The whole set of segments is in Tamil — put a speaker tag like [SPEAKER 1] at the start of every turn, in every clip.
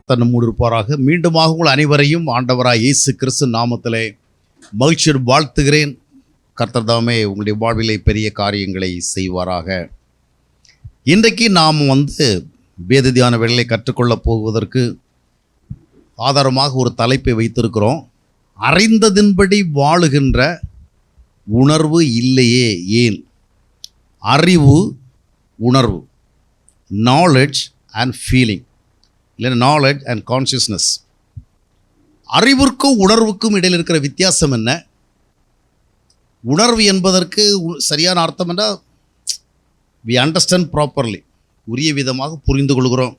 [SPEAKER 1] கர்த்தர் நம்மோடு இருப்பாராக. மீண்டுமாக உங்கள் அனைவரையும் ஆண்டவராய் இயேசு கிறிஸ்து நாமத்திலே மகிழ்ச்சியோடு வாழ்த்துகிறேன். கர்த்தர் தாமே உங்களுடைய வாழ்விலே பெரிய காரியங்களை செய்வாராக. இன்றைக்கு நாம் வேத தியான வேளையை கற்றுக்கொள்ளப் போவதற்கு ஆதாரமாக ஒரு தலைப்பை வைத்திருக்கிறோம். அறிந்ததின்படி வாழுகின்ற உணர்வு இல்லையே ஏன்? அறிவு, உணர்வு, நாலெட்ஜ் அண்ட் ஃபீலிங், இல்லை நாலெட்ஜ் அண்ட் கான்ஷியஸ்னஸ். அறிவிற்கும் உணர்வுக்கும் இடையில் இருக்கிற வித்தியாசம் என்ன? உணர்வு என்பதற்கு சரியான அர்த்தம் என்றால் வி அண்டர்ஸ்டாண்ட் ப்ராப்பர்லி, உரிய விதமாக புரிந்து கொள்கிறோம்.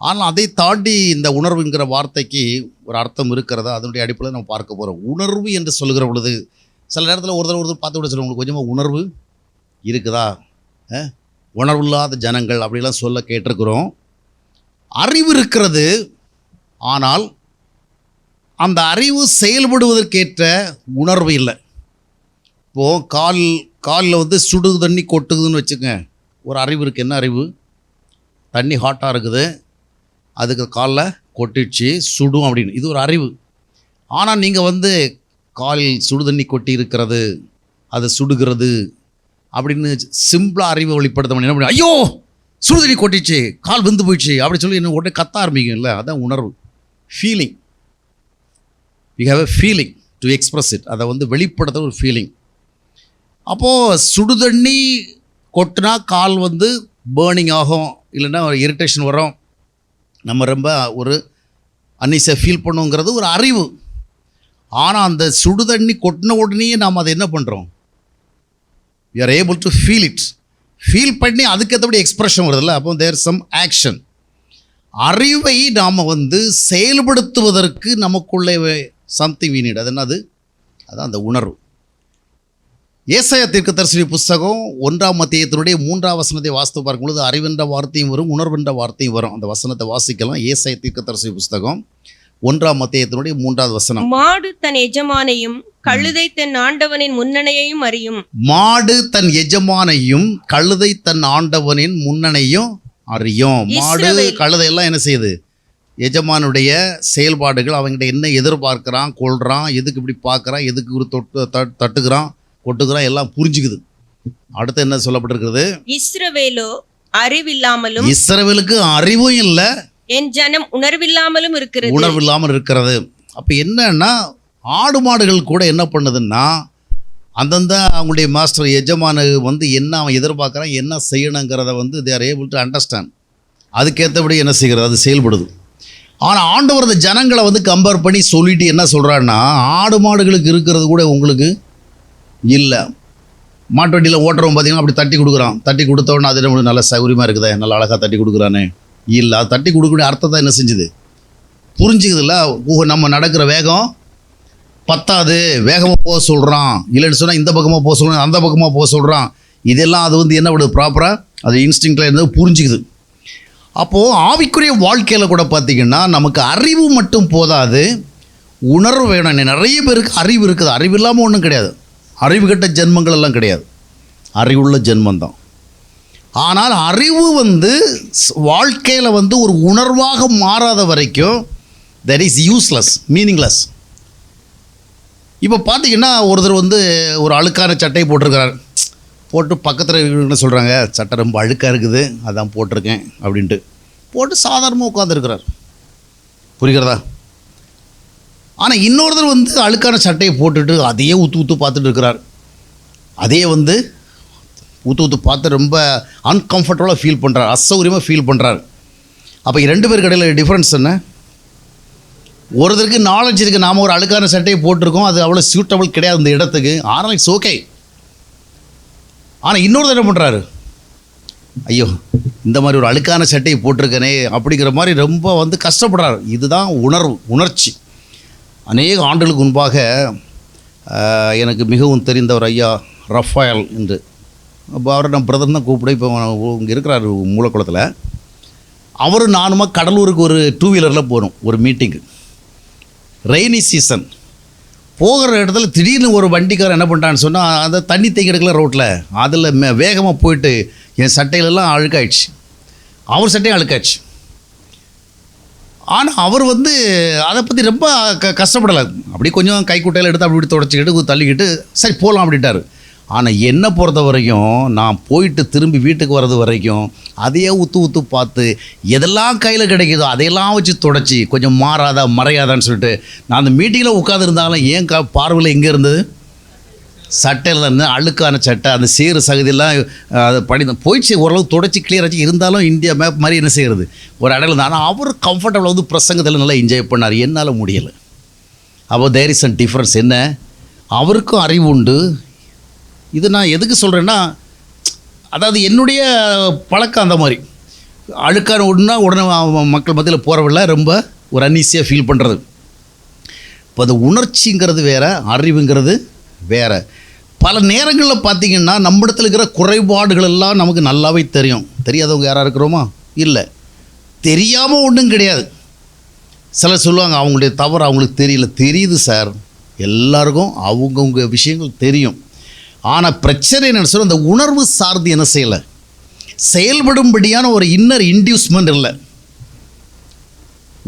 [SPEAKER 1] ஆனால் அதை தாண்டி இந்த உணர்வுங்கிற வார்த்தைக்கு ஒரு அர்த்தம் இருக்கிறதா? அதனுடைய அடிப்படையில் நம்ம பார்க்க போகிறோம். உணர்வு என்று சொல்கிற பொழுது சில நேரத்தில் ஒருத்தர் பார்த்து விட சொல்லுவோம், உங்களுக்கு கொஞ்சமாக உணர்வு இருக்குதா, உணர்வு இல்லாத ஜனங்கள் அப்படிலாம் சொல்ல கேட்டிருக்கிறோம். அறிவு இருக்கிறது, ஆனால் அந்த அறிவு செயல்படுவதற்கேற்ற உணர்வு இல்லை. இப்போது காலில் சுடு தண்ணி கொட்டுதுன்னு வச்சுக்கோங்க, ஒரு அறிவு இருக்குது. என்ன அறிவு? தண்ணி ஹாட்டாக இருக்குது, அதுக்கு காலில் கொட்டிடுச்சு, சுடும் அப்படின்னு, இது ஒரு அறிவு. ஆனால் நீங்கள் காலில் சுடு தண்ணி கொட்டி இருக்கிறது, அது சுடுகிறது அப்படின்னு சிம்பிளாக அறிவை வெளிப்படுத்த என்ன பண்ணி, ஐயோ சுடு தண்ணி கொட்டிச்சு, கால் வெந்து போயிடுச்சு அப்படி சொல்லி என்ன உடனே கத்த ஆரம்பிக்கும்ல, அதான் உணர்வு, feeling. You have a feeling to express it, அதை வெளிப்படுத்த ஒரு ஃபீலிங். அப்போது சுடு தண்ணி கொட்டினா கால் பேர்னிங் ஆகும், இல்லைன்னா ஒரு இரிட்டேஷன் வரும், நம்ம ரொம்ப ஒரு அன்னிஸை ஃபீல் பண்ணுங்கிறது ஒரு அறிவு. ஆனால் அந்த சுடு தண்ணி கொட்டின உடனே நாம் அதை என்ன பண்ணுறோம்? We are able to feel it. Feel பண்ணி அதுக்கேற்றபடி எக்ஸ்ப்ரெஷன் வருதில்ல, அப்போ தேர் சம் ஆக்ஷன். அறிவை நாம் செயல்படுத்துவதற்கு நமக்குள்ளே சம்திங் வி நீட். அது என்னது? அதான் அந்த உணர்வு. ஏசாயா தீர்க்கதரிசி புஸ்தகம் 1ஆம் அத்தியாயத்தினுடைய 3ஆம் வசனத்தை வாசித்து பார்க்கும் பொழுது அறிவென்ற வார்த்தையும் வரும், உணர்வென்ற வார்த்தையும் வரும். அந்த வசனத்தை வாசிக்கலாம். ஏசாயா தீர்க்கதரிசி புஸ்தகம் 1ஆம் அத்தியாயத்தினுடைய 3வது வசனம்.
[SPEAKER 2] மாடு தன் எஜமானையும் கழுதை தன் ஆண்டவனின் முன்னணையையும் அறியும்.
[SPEAKER 1] மாடு தன் எஜமானையும் கழுதை தன் ஆண்டவனின் முன்னணையும் அறியும். மாடு கழுதை எல்லாம் என்ன செய்யுது? எஜமானுடைய செயல்பாடுகள், அவங்ககிட்ட என்ன எதிர்பார்க்கிறான், கொள்றான், எதுக்கு இப்படி பார்க்குறான், எதுக்கு ஒரு தட்டுக்கிறான், கொட்டுக்கிறான், எல்லாம் புரிஞ்சுக்குது. அடுத்து என்ன சொல்லப்பட்டிருக்கிறது?
[SPEAKER 2] இஸ்ரவேலோ அறிவில்லாமலும்,
[SPEAKER 1] இஸ்ரவேலுக்கு அறிவும் இல்லை,
[SPEAKER 2] என் ஜனம் உணர்வில்லாமலும் இருக்கிறது.
[SPEAKER 1] உணர்வில்லாமல் இருக்கிறது. அப்போ என்னன்னா, ஆடு மாடுகள் கூட என்ன பண்ணுதுன்னா, அந்தந்த அவங்களுடைய மாஸ்டர் எஜமான என்ன அவன் எதிர்பார்க்குறான், என்ன செய்யணுங்கிறத they are able to understand. அதுக்கேற்றபடி என்ன செய்கிறது, அது செயல்படுது. ஆனால் ஆண்டவர் அந்த ஜனங்களை கம்பேர் பண்ணி சொல்லிட்டு என்ன சொல்கிறான்னா, ஆடு மாடுகளுக்கு இருக்கிறது கூட உங்களுக்கு இல்லை. மாட்டு வண்டியில் ஓட்டுறவங்க பார்த்தீங்கன்னா அப்படி தட்டி கொடுக்குறான், தட்டி கொடுத்தோடனே அது என்ன நல்ல சௌகரியமாக இருக்குதே, நல்லா அழகாக தட்டி கொடுக்குறானே, இல்லை அது தட்டி கொடுக்கக்கூடிய அர்த்தத்தை என்ன செஞ்சுது, புரிஞ்சுக்குதுல்ல. நம்ம நடக்கிற வேகம் பத்தாது, வேகமாக போக சொல்கிறான், இல்லைன்னு சொன்னால் இந்த பக்கமாக போக சொல்கிறான், அந்த பக்கமாக போக சொல்கிறான். இதெல்லாம் அது என்ன பண்ணுது, ப்ராப்பராக அது இன்ஸ்டிங்க்டில் இருந்து புரிஞ்சுக்குது. அப்போது ஆவிக்குரிய வாழ்க்கையில் கூட பார்த்திங்கன்னா நமக்கு அறிவு மட்டும் போதாது, உணர்வு வேணும். நிறைய பேருக்கு அறிவு இருக்குது, அறிவு இல்லாமல் ஒன்றும் கிடையாது. அறிவு கெட்ட ஜென்மங்கள் எல்லாம் கிடையாது, அறிவுள்ள ஜென்மந்தான். ஆனால் அறிவு வாழ்க்கையில் ஒரு உணர்வாக மாறாத வரைக்கும் தட் இஸ் யூஸ்லெஸ், மீனிங்லெஸ். இப்போ பார்த்தீங்கன்னா ஒருத்தர் ஒரு அழுக்கான சட்டையை போட்டிருக்கிறார், போட்டு பக்கத்தில் என்ன சொல்கிறாங்க, சட்டை ரொம்ப அழுக்காக இருக்குது அதான் போட்டிருக்கேன் அப்படின்ட்டு போட்டு சாதாரணமாக உட்காந்துருக்கிறார். புரிகிறதா? ஆனால் இன்னொருத்தர் அழுக்கான சட்டையை போட்டுட்டு அதையே ஊற்று பார்த்துட்டு இருக்கிறார். அதே ஊற்று பார்த்து ரொம்ப அன்கம்ஃபர்டபுளாக ஃபீல் பண்ணுறார், அசௌகரியமாக ஃபீல் பண்ணுறார். அப்போ 2 பேருக்கு இடையில் டிஃப்ரென்ஸ் என்ன? ஒருத்தருக்கு நாலேஜ் இருக்குது, நாம் ஒரு அழுக்கான சட்டையை போட்டிருக்கோம், அது அவ்வளோ சூட்டபிள் கிடையாது இந்த இடத்துக்கு, ஆனால் இட்ஸ் ஓகே. ஆனால் இன்னொருத்தர் என்ன பண்ணுறாரு, ஐயோ இந்த மாதிரி ஒரு அழுக்கான சட்டையை போட்டிருக்கனே அப்படிங்கிற மாதிரி ரொம்ப கஷ்டப்படுறாரு. இதுதான் உணர்ச்சி. அநேக ஆண்டுகளுக்கு முன்பாக எனக்கு மிகவும் தெரிந்த ஒரு ஐயா ரஃபாயல் என்று, அப்போ அவரை நான் பிரதர் தான் கூப்பிட, இப்போ இங்கே இருக்கிறார் மூலக்குளத்தில். அவர் நானுமா கடலூருக்கு ஒரு 2 வீலரில் போகணும் ஒரு மீட்டிங்கு, ரெய்னி சீசன். போகிற இடத்துல திடீர்னு ஒரு வண்டிக்காரன் என்ன பண்ணிட்டான்னு சொன்னால், அந்த தண்ணி தேங்கிடுக்கல ரோட்டில், அதில் வேகமாக போயிட்டு என் சட்டையிலெல்லாம் அழுக்காயிடுச்சு, அவர் சட்டையும் அழுக்காயிடுச்சு. ஆனால் அவர் வந்து அதை பற்றி ரொம்ப கஷ்டப்படலை. அப்படி கொஞ்சம் கைக்குட்டையில் எடுத்து அப்படி தொடச்சிக்கிட்டு தள்ளிக்கிட்டு சரி போகலாம் அப்படின்ட்டார். ஆனால் என்னை பொறுத்த வரைக்கும் நான் போயிட்டு திரும்பி வீட்டுக்கு வர்றது வரைக்கும் அதையே ஊற்று பார்த்து எதெல்லாம் கையில் கிடைக்குதோ அதையெல்லாம் வச்சு தொடச்சி கொஞ்சம் மாறாதா மறையாதான்னு சொல்லிட்டு நான் அந்த மீட்டிங்கில் உட்காந்துருந்தாலும் ஏன் பார்வையில் எங்கே இருந்தது, சட்டையில் இருந்து அழுக்கான சட்டை, அந்த சேறு சகதியெல்லாம் அதை போயிடுச்சு. ஓரளவு தொடச்சி கிளியர் ஆச்சு. இருந்தாலும் இந்தியா மேப் மாதிரி என்ன செய்கிறது ஒரு இடையில இருந்தால். ஆனால் அவர் கம்ஃபர்டபுளாக வந்து பிரசங்கத்தில் நல்லா என்ஜாய் பண்ணார். என்னால் முடியலை. அப்போ தேர் இஸ் அண்ட் டிஃப்ரென்ஸ். என்ன, அவருக்கும் அறிவு உண்டு. இது நான் எதுக்கு சொல்கிறேன்னா, அதாவது என்னுடைய பழக்கம் அந்த மாதிரி அழுக்கான உடனே மக்கள் மத்தியில் போகிறவில்ல ரொம்ப ஒரு அன்ஈஸியாக ஃபீல் பண்ணுறது. இப்போ அது உணர்ச்சிங்கிறது வேறு, அறிவுங்கிறது வேறு. பல நேரங்களில் பார்த்திங்கன்னா நம்மிடத்தில் இருக்கிற குறைபாடுகள் எல்லாம் நமக்கு நல்லாவே தெரியும். தெரியாதவங்க யாராக இருக்கிறோமா? இல்லை, தெரியாமல் ஒன்றும் கிடையாது. சிலர் சொல்லுவாங்க அவங்களுடைய தவறு அவங்களுக்கு தெரியல. தெரியுது சார், எல்லாருக்கும் அவங்கவுங்க விஷயங்கள் தெரியும். ஆனால் பிரச்சனை என்னென்னு சொல்ல, அந்த உணர்வு சார்ந்து என்ன செய்யலை, செயல்படும்படியான ஒரு இன்னர் இன்டியூஸ்மெண்ட் இல்லை,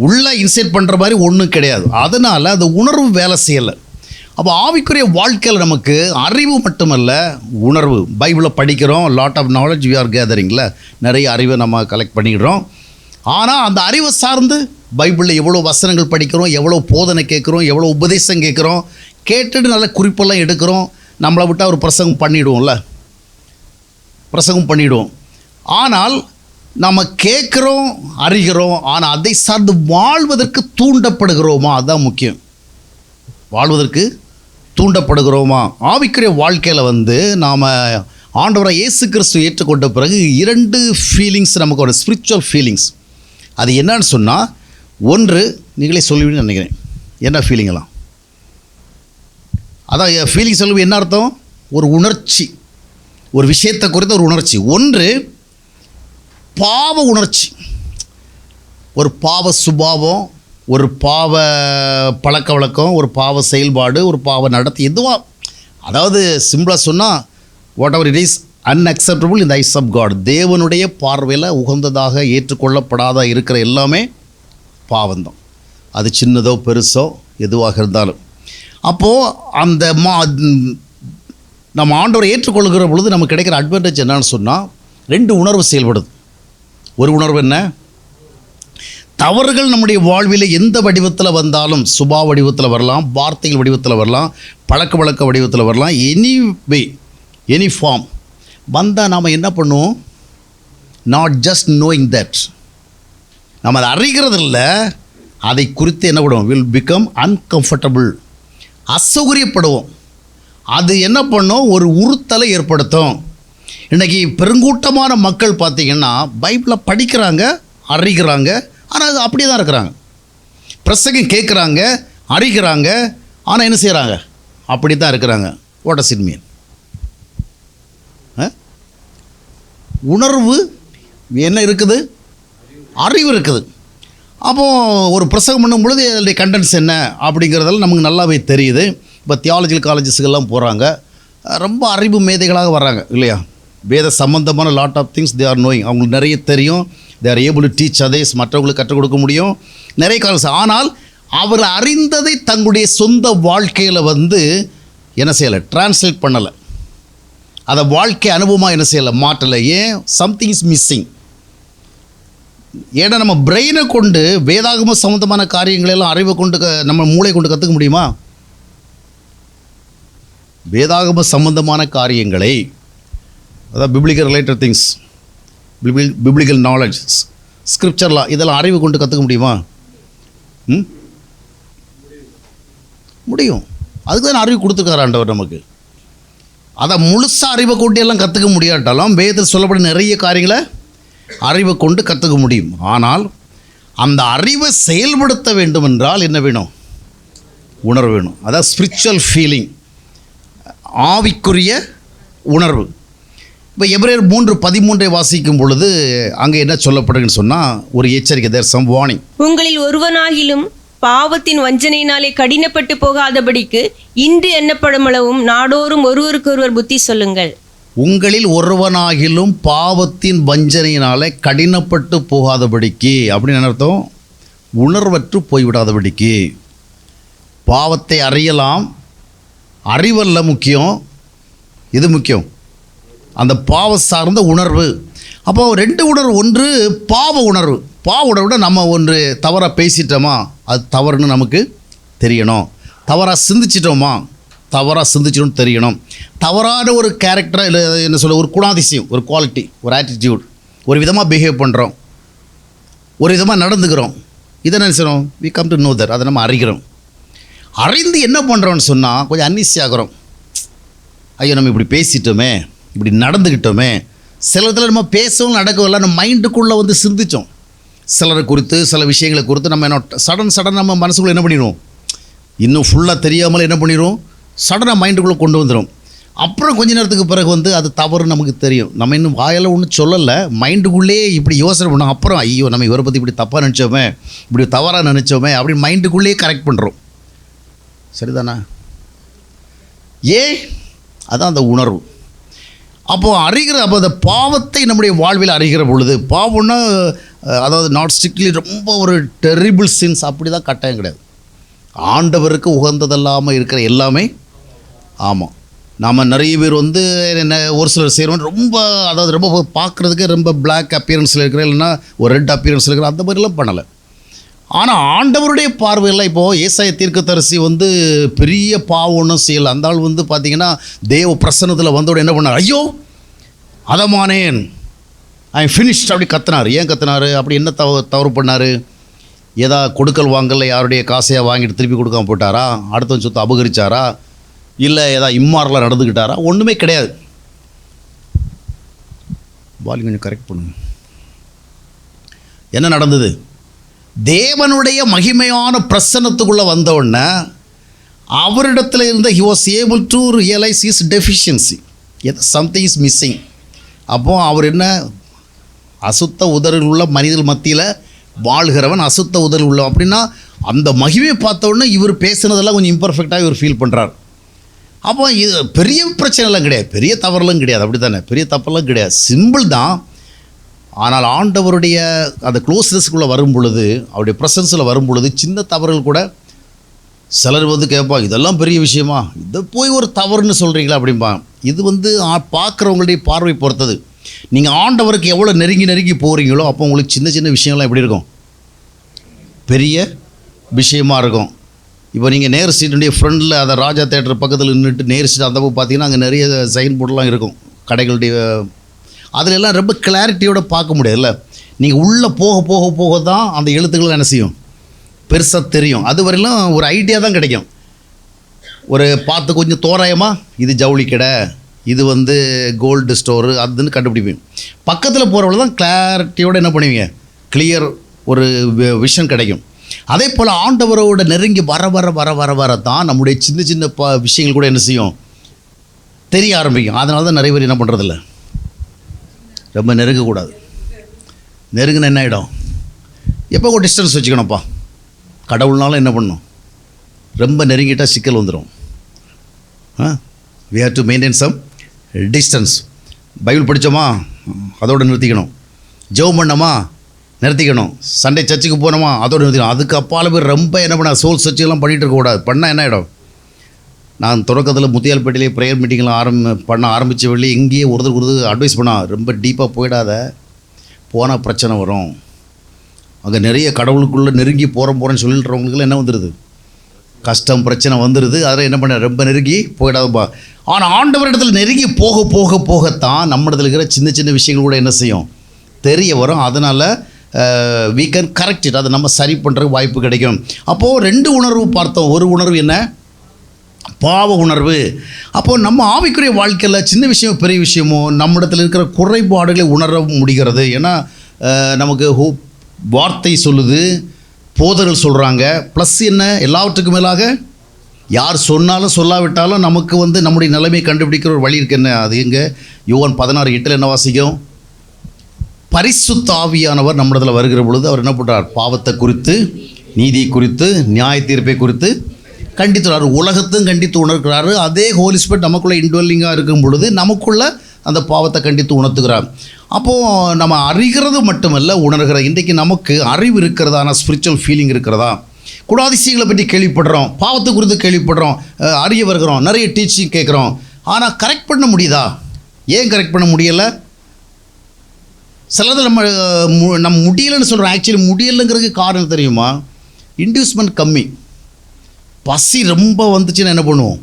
[SPEAKER 1] உள்ளே இன்சைட் பண்ணுற மாதிரி ஒன்றும் கிடையாது. அதனால் அந்த உணர்வு வேலை செய்யலை. அப்போ ஆவிக்குரிய வாழ்க்கையில் நமக்கு அறிவு மட்டுமல்ல, உணர்வு. பைபிளை படிக்கிறோம், lot of knowledge we are கேதரிங்கில் நிறைய அறிவை நம்ம கலெக்ட் பண்ணிக்கிறோம். ஆனால் அந்த அறிவை சார்ந்து பைபிளில் எவ்வளோ வசனங்கள் படிக்கிறோம், எவ்வளோ போதனை கேட்குறோம், எவ்வளோ உபதேசம் கேட்குறோம், கேட்டுட்டு நல்ல குறிப்பெல்லாம் எடுக்கிறோம். நம்மளை விட்டால் ஒரு பிரசங்கம் பண்ணிவிடுவோம்ல, பிரசங்கம் பண்ணிவிடுவோம். ஆனால் நம்ம கேட்குறோம், அறிகிறோம், ஆனால் அதை சார்ந்து வாழ்வதற்கு தூண்டப்படுகிறோமா? அதுதான் முக்கியம். வாழ்வதற்கு தூண்டப்படுகிறோமா? ஆவிக்குரிய வாழ்க்கையில் வந்து நாம் ஆண்டவரை இயேசு கிறிஸ்து ஏற்றுக்கொண்ட பிறகு 2 ஃபீலிங்ஸ் நமக்கு ஒரு ஸ்பிரிச்சுவல் ஃபீலிங்ஸ். அது என்னன்னு சொன்னால், ஒன்று நீங்களே சொல்லுவீங்கன்னு நினைக்கிறேன். என்ன ஃபீலிங்கெல்லாம்? அதான் ஃபீலிங் சொல்லுவது என்ன அர்த்தம்? ஒரு உணர்ச்சி, ஒரு விஷயத்தை குறித்த ஒரு உணர்ச்சி. ஒன்று பாவ உணர்ச்சி, ஒரு பாவ சுபாவம், ஒரு பாவ பழக்க வழக்கம், ஒரு பாவ செயல்பாடு, ஒரு பாவ நடத்தி, எதுவாக, அதாவது சிம்பிளாக சொன்னால் whatever it is unacceptable in the eyes of God. தேவனுடைய பார்வையில் உகந்ததாக ஏற்றுக்கொள்ளப்படாத இருக்கிற எல்லாமே பாவம்தான். அது சின்னதோ பெருசோ எதுவாக இருந்தாலும். அப்போது அந்த நம்ம ஆண்டவரை ஏற்றுக்கொள்கிற பொழுது நமக்கு கிடைக்கிற அட்வான்டேஜ் என்னன்னு சொன்னால், 2 உணர்வு செயல்படுது. ஒரு உணர்வு என்ன, தவறுகள் நம்முடைய வாழ்வில் எந்த வடிவத்தில் வந்தாலும், சுபா வடிவத்தில் வரலாம், வார்த்தைகள் வடிவத்தில் வரலாம், பழக்க வழக்க வடிவத்தில் வரலாம், எனி வே எனி ஃபார்ம் வந்தால் நாம் என்ன பண்ணுவோம்? நாட் ஜஸ்ட் நோயிங் தட், நம்ம அதை அறிகிறதில்ல, அதை குறித்து என்ன பண்ணுவோம்? வில் பிகம் அன்கம்ஃபர்டபுள், அசௌகரியப்படுவோம். அது என்ன பண்ணும்? ஒரு உறுத்தலை ஏற்படுத்தும். இன்றைக்கி பெருங்கூட்டமான மக்கள் பார்த்திங்கன்னா பைபிளை படிக்கிறாங்க, அறிகிறாங்க, ஆனால் அது அப்படியே தான் இருக்கிறாங்க. பிரசங்கம் கேட்குறாங்க, அறிகிறாங்க, ஆனால் என்ன செய்கிறாங்க? அப்படி தான் இருக்கிறாங்க. What does it mean? உணர்வு என்ன இருக்குது? அறிவு இருக்குது. அப்போது ஒரு பிரசங்கம் பண்ணும் பொழுது அதனுடைய கண்டென்ட்ஸ் என்ன அப்படிங்கிறதெல்லாம் நமக்கு நல்லாவே தெரியுது. இப்போ தியாலஜிக்கல் காலேஜஸ்க்கெல்லாம் போகிறாங்க, ரொம்ப அறிவு மேதைகளாக வர்றாங்க இல்லையா? வேத சம்பந்தமான lot of things they are knowing. அவங்களுக்கு நிறைய தெரியும். They are able to teach others, மற்றவங்களுக்கு கற்றுக் கொடுக்க முடியும் நிறைய காலம். ஆனால் அவர் அறிந்ததை தங்களுடைய சொந்த வாழ்க்கையில் வந்து என்ன செய்யலை? டிரான்ஸ்லேட் பண்ணலை. அதை வாழ்க்கை அனுபவமாக என்ன செய்யலை? மாற்றலை. ஏன்? Something is missing. ஏன்னா நம்ம பிரெயினை கொண்டு வேதாகம சம்மந்தமான காரியங்களெல்லாம் அறிவை கொண்டு நம்ம மூளை கொண்டு கற்றுக்க முடியுமா? வேதாகம சம்பந்தமான காரியங்களை, அதாவது biblical related things, biblical knowledge, ஸ்கிரிப்சர்லாம், இதெல்லாம் அறிவு கொண்டு கற்றுக்க முடியுமா? முடியும். அதுக்கு தான் அறிவு கொடுத்துருக்காரு ஆண்டவர் நமக்கு. அதை முழுசாக அறிவை கொண்டு எல்லாம் கற்றுக்க முடியாட்டாலும் வேதத்தில் சொல்லப்பட்ட நிறைய காரியங்களை அறிவை கொண்டு கற்றுக்க முடியும். ஆனால் அந்த அறிவை செயல்படுத்த வேண்டும் என்றால் என்ன வேணும்? உணர்வு வேணும். அதான் ஸ்பிரிச்சுவல் ஃபீலிங், ஆவிக்குரிய உணர்வு. இப்போ எபிரேயர் 3:13 வாசிக்கும் பொழுது அங்கே என்ன சொல்லப்படுதுன்னு சொன்னால், ஒரு எச்சரிக்கை, தேர் சம் வார்னிங்.
[SPEAKER 2] உங்களில் ஒருவனாகிலும் பாவத்தின் வஞ்சனையினாலே கடினப்பட்டு போகாதபடிக்கு இன்று எண்ணப்படும் அளவும் நாடோறும் ஒருவருக்கொருவர் புத்தி சொல்லுங்கள்.
[SPEAKER 1] உங்களில் ஒருவனாகிலும் பாவத்தின் வஞ்சனையினாலே கடினப்பட்டு போகாதபடிக்கு அப்படின்னு என்ன அர்த்தம்? உணர்வற்று போய்விடாதபடிக்கு. பாவத்தை அறியலாம், அறிவல்ல முக்கியம். இது முக்கியம், அந்த பாவ சார்ந்த உணர்வு. அப்போ 2 உணர்வு. ஒன்று பாவ உணர்வு. பாவ உணர்வோட நம்ம ஒன்று தவறாக பேசிட்டோமா, அது தவறுன்னு நமக்கு தெரியணும். தவறாக சிந்திச்சிட்டோமா, தவறாக சிந்திச்சிட்டோம்னு தெரியணும். தவறான ஒரு கேரக்டராக இல்லை என்ன சொல்ல, ஒரு குணாதிசயம், ஒரு குவாலிட்டி, ஒரு ஆட்டிடியூட், ஒரு விதமாக பிஹேவ் பண்ணுறோம், ஒரு விதமாக நடந்துக்கிறோம். இதை என்ன செய்யணும், we come to know that. அதை நம்ம அறிகிறோம். அறிந்து என்ன பண்ணுறோன்னு சொன்னால் கொஞ்சம் அன்னீசி ஆகிறோம். ஐயோ நம்ம இப்படி பேசிட்டோமே, இப்படி நடந்துக்கிட்டோமே. சில இதில் நம்ம பேசவும் நடக்கவில்லை, நம்ம மைண்டுக்குள்ளே வந்து சிந்தித்தோம். சிலரை குறித்து, சில விஷயங்களை குறித்து நம்ம என்ன சடன் நம்ம மனசுக்குள்ளே என்ன பண்ணிடுவோம், இன்னும் ஃபுல்லாக தெரியாமல் என்ன பண்ணிடுவோம், சடனாக மைண்டுக்குள்ளே கொண்டு வந்துடும். அப்புறம் கொஞ்ச நேரத்துக்கு பிறகு வந்து அது தவறு நமக்கு தெரியும். நம்ம இன்னும் வாயில் ஒன்றும் சொல்லலை, மைண்டுக்குள்ளேயே இப்படி யோசனை பண்ணோம். அப்புறம் ஐயோ நம்ம இவரை பற்றி இப்படி தப்பாக நினச்சோமே, இப்படி தவறாக நினச்சோமே அப்படின்னு மைண்டுக்குள்ளேயே கரெக்ட் பண்ணுறோம். சரிதானா? அதான் அந்த உணர்வு. அப்போது அப்போ அந்த பாவத்தை நம்முடைய வாழ்வில் அறிகிற பொழுது, பாவம்னா அதாவது நாட் ஸ்ட்ரிக்ட்லி ரொம்ப ஒரு டெரிபிள் சின்ஸ் அப்படி தான் கட்டாயம் கிடையாது. ஆண்டவருக்கு உகந்ததல்லாமல் இருக்கிற எல்லாமே. ஆமாம், நாம் நிறைய பேர் வந்து என்ன ஒரு சிலர் செய்கிறோம் ரொம்ப, அதாவது ரொம்ப பார்க்குறதுக்கு ரொம்ப பிளாக் அப்பியரன்ஸில் இருக்கிற, இல்லைன்னா ஒரு ரெட் அப்பியரன்ஸில் இருக்கிற, அந்த மாதிரிலாம் பண்ணலை. ஆனால் ஆண்டவருடைய பார்வையெல்லாம் இப்போது ஏசாயா தீர்க்கதரிசி வந்து பெரிய பாவம் ஒன்றும் செய்யலை. அந்த ஆள் வந்து பார்த்திங்கன்னா தேவ பிரசன்னத்தில் வந்தோட என்ன பண்ணார், ஐயோ அதமானேன், ஐ ஃபினிஷ்ட் அப்படி கத்தினார். ஏன் கத்தினார்? அப்படி என்ன தவறு பண்ணார்? ஏதா கொடுக்கல் வாங்கல, யாருடைய காசையாக வாங்கிட்டு திருப்பி கொடுக்காம போட்டாரா, அடுத்த சொத்தை அபகரிச்சாரா, இல்லை ஏதா இம்மாரெலாம் நடந்துக்கிட்டாரா? ஒன்றுமே கிடையாது. பாலி கொஞ்சம் கரெக்ட் பண்ணுங்க. என்ன நடந்தது? தேவனுடைய மகிமையான பிரசன்னத்துக்குள்ளே வந்தவுடனே அவரிடத்தில் இருந்த he was able to realize his deficiency, something is missing. அப்போது அவர் என்ன, அசுத்த உதறில் உள்ள மனிதர்கள் மத்தியில் வாழ்கிறவன், அசுத்த உதறில் உள்ள அப்படின்னா அந்த மகிமையை பார்த்தோன்னே இவர் பேசுனதெல்லாம் கொஞ்சம் இம்பர்ஃபெக்டாக இவர் ஃபீல் பண்ணுறார். அப்போ இது பெரிய பிரச்சனைலாம் கிடையாது, பெரிய தவறுலாம் கிடையாது, அப்படி தானே, பெரிய தப்பெல்லாம் கிடையாது, சிம்பிள் தான். ஆனால் ஆண்டவருடைய அந்த க்ளோஸ்னஸ்க்குள்ளே வரும் பொழுது, அவருடைய ப்ரெசன்ஸில் வரும் பொழுது சின்ன தவறுகள் கூட சிலர் வந்து கேட்பாங்க, இதெல்லாம் பெரிய விஷயமா, இதை போய் ஒரு தவறுன்னு சொல்கிறீங்களா அப்படிம்பா. இது வந்து பார்க்குறவங்களுடைய பார்வை பொறுத்தது. நீங்கள் ஆண்டவருக்கு எவ்வளோ நெருங்கி போகிறீங்களோ அப்போ உங்களுக்கு சின்ன சின்ன விஷயங்கள்லாம் எப்படி இருக்கும், பெரிய விஷயமாக இருக்கும். இப்போ நீங்கள் நேர் ஸ்ட்ரீட்டுடைய ஃப்ரண்டில் அதை ராஜா தேட்டர் பக்கத்தில் நின்றுட்டு நேர் ஸ்ட்ரீட் அந்த பக்கம் பார்த்தீங்கன்னா அங்கே நிறைய சைன் போர்டெலாம் இருக்கும் கடைகளுடைய. அதில் எல்லாம் ரொம்ப கிளாரிட்டியோடு பார்க்க முடியாதுல்ல. நீங்கள் உள்ளே போக தான் அந்த எழுத்துக்கள் என்ன செய்யும், பெருசாக தெரியும். அது வரையிலும் ஒரு ஐடியா தான் கிடைக்கும். ஒரு பார்த்து கொஞ்சம் தோராயமாக இது ஜவுளி கடை, இது வந்து கோல்டு ஸ்டோரு, அதுன்னு கண்டுபிடிப்பீங்க. பக்கத்தில் போகிறவங்க தான் கிளாரிட்டியோடு என்ன பண்ணுவீங்க, கிளியர் ஒரு விஷன் கிடைக்கும். அதே போல் ஆண்டவரோட நெருங்கி வர தான் நம்முடைய சின்ன சின்ன விஷயங்கள் கூட என்ன செய்யும், தெரிய ஆரம்பிக்கும். அதனால தான் நிறைய பேர் என்ன பண்ணுறதில்ல, ரொம்ப நெருங்கக்கூடாது. நெருங்கின என்ன ஆகிடும், எப்போ ஒரு டிஸ்டன்ஸ் வச்சுக்கணும்ப்பா. கடவுள்னாலும் என்ன பண்ணணும், ரொம்ப நெருங்கிட்டால் சிக்கல் வந்துடும். we have to maintain some distance. Bible படித்தோமா அதோடு நிறுத்திக்கணும், ஜெபம் பண்ணோமா நிறுத்திக்கணும், சண்டே சர்ச்சுக்கு போனோமா அதோடு நிறுத்திக்கணும். அதுக்கு அப்பால் பேர் ரொம்ப என்ன பண்ண சோல் சர்ச்செல்லாம் பண்ணிகிட்டு இருக்கக்கூடாது. பண்ணால் என்ன ஆகிடும், நான் தொடக்கத்தில் முத்தியால்பேட்டையிலே ப்ரேயர் மீட்டிங்லாம் பண்ண ஆரம்பித்த வெளியே இங்கேயே ஒருத்தருக்கு அட்வைஸ் பண்ணால், ரொம்ப டீப்பாக போயிடாத, போனால் பிரச்சனை வரும். அங்கே நிறைய கடவுளுக்குள்ளே நெருங்கி போகிறேன்னு சொல்லிட்டுறவங்களுக்குலாம் என்ன வந்துடுது, கஷ்டம் பிரச்சனை வந்துடுது. அதில் என்ன பண்ண, ரொம்ப நெருங்கி போயிடாதுப்பா. ஆனால் ஆண்டவரிடத்தில் நெருங்கி போகத்தான் நம்ம இடத்துல இருக்கிற சின்ன சின்ன விஷயங்கள் கூட என்ன செய்யும், தெரிய வரும். அதனால் we can correct it, அதை நம்ம சரி பண்ணுறதுக்கு வாய்ப்பு கிடைக்கும். அப்போது 2 உணர்வு பார்த்தோம். ஒரு உணர்வு என்ன, பாவ உணர்வு. அப்போது நம்ம ஆவிக்குரிய வாழ்க்கையில் சின்ன விஷயம் பெரிய விஷயமோ நம்மிடத்தில் இருக்கிற குறைபாடுகளை உணர முடிகிறது. ஏன்னா நமக்கு வார்த்தை சொல்லுது, போதர்கள் சொல்கிறாங்க, ப்ளஸ் என்ன, எல்லாவற்றுக்கும் மேலாக யார் சொன்னாலும் சொல்லாவிட்டாலும் நமக்கு வந்து நம்முடைய நிலைமையை கண்டுபிடிக்கிற ஒரு வழி இருக்குது. என்ன அது, எங்கே யோவான் 16:8 என்ன வாசிக்கும், பரிசுத்த ஆவியானவர் நம்மிடத்தில் வருகிற பொழுது அவர் என்ன பண்ணுறார், பாவத்தை குறித்து, நீதியை குறித்து, நியாய தீர்ப்பை குறித்து கண்டித்துறாரு. உலகத்தையும் கண்டித்து உணர்கிறாரு. அதே ஹோலி ஸ்பிரிட் நமக்குள்ளே இன்டுவெல்லிங்காக இருக்கும் பொழுது நமக்குள்ளே அந்த பாவத்தை கண்டித்து உணர்த்துகிறார். அப்போது நம்ம அறிகிறது மட்டுமல்ல, உணர்கிற. இன்றைக்கு நமக்கு அறிவு இருக்கிறதா, ஆனால் ஸ்பிரிச்சுவல் ஃபீலிங் இருக்கிறதா? குணாதிசயங்களை பற்றி கேள்விப்படுறோம், பாவத்தை குறித்து கேள்விப்படுறோம், அறிய வருகிறோம், நிறைய டீச்சிங் கேட்குறோம். ஆனால் கரெக்ட் பண்ண முடியுதா? ஏன் கரெக்ட் பண்ண முடியலை? சிலது நம்ம முடியலைன்னு சொல்கிறோம். ஆக்சுவலி முடியலைங்கிறதுக்கு காரணம் தெரியுமா? இன்டியூஸ்மெண்ட் கம்மி. பசி ரொம்ப வந்துச்சுன்னா என்ன பண்ணுவோம்?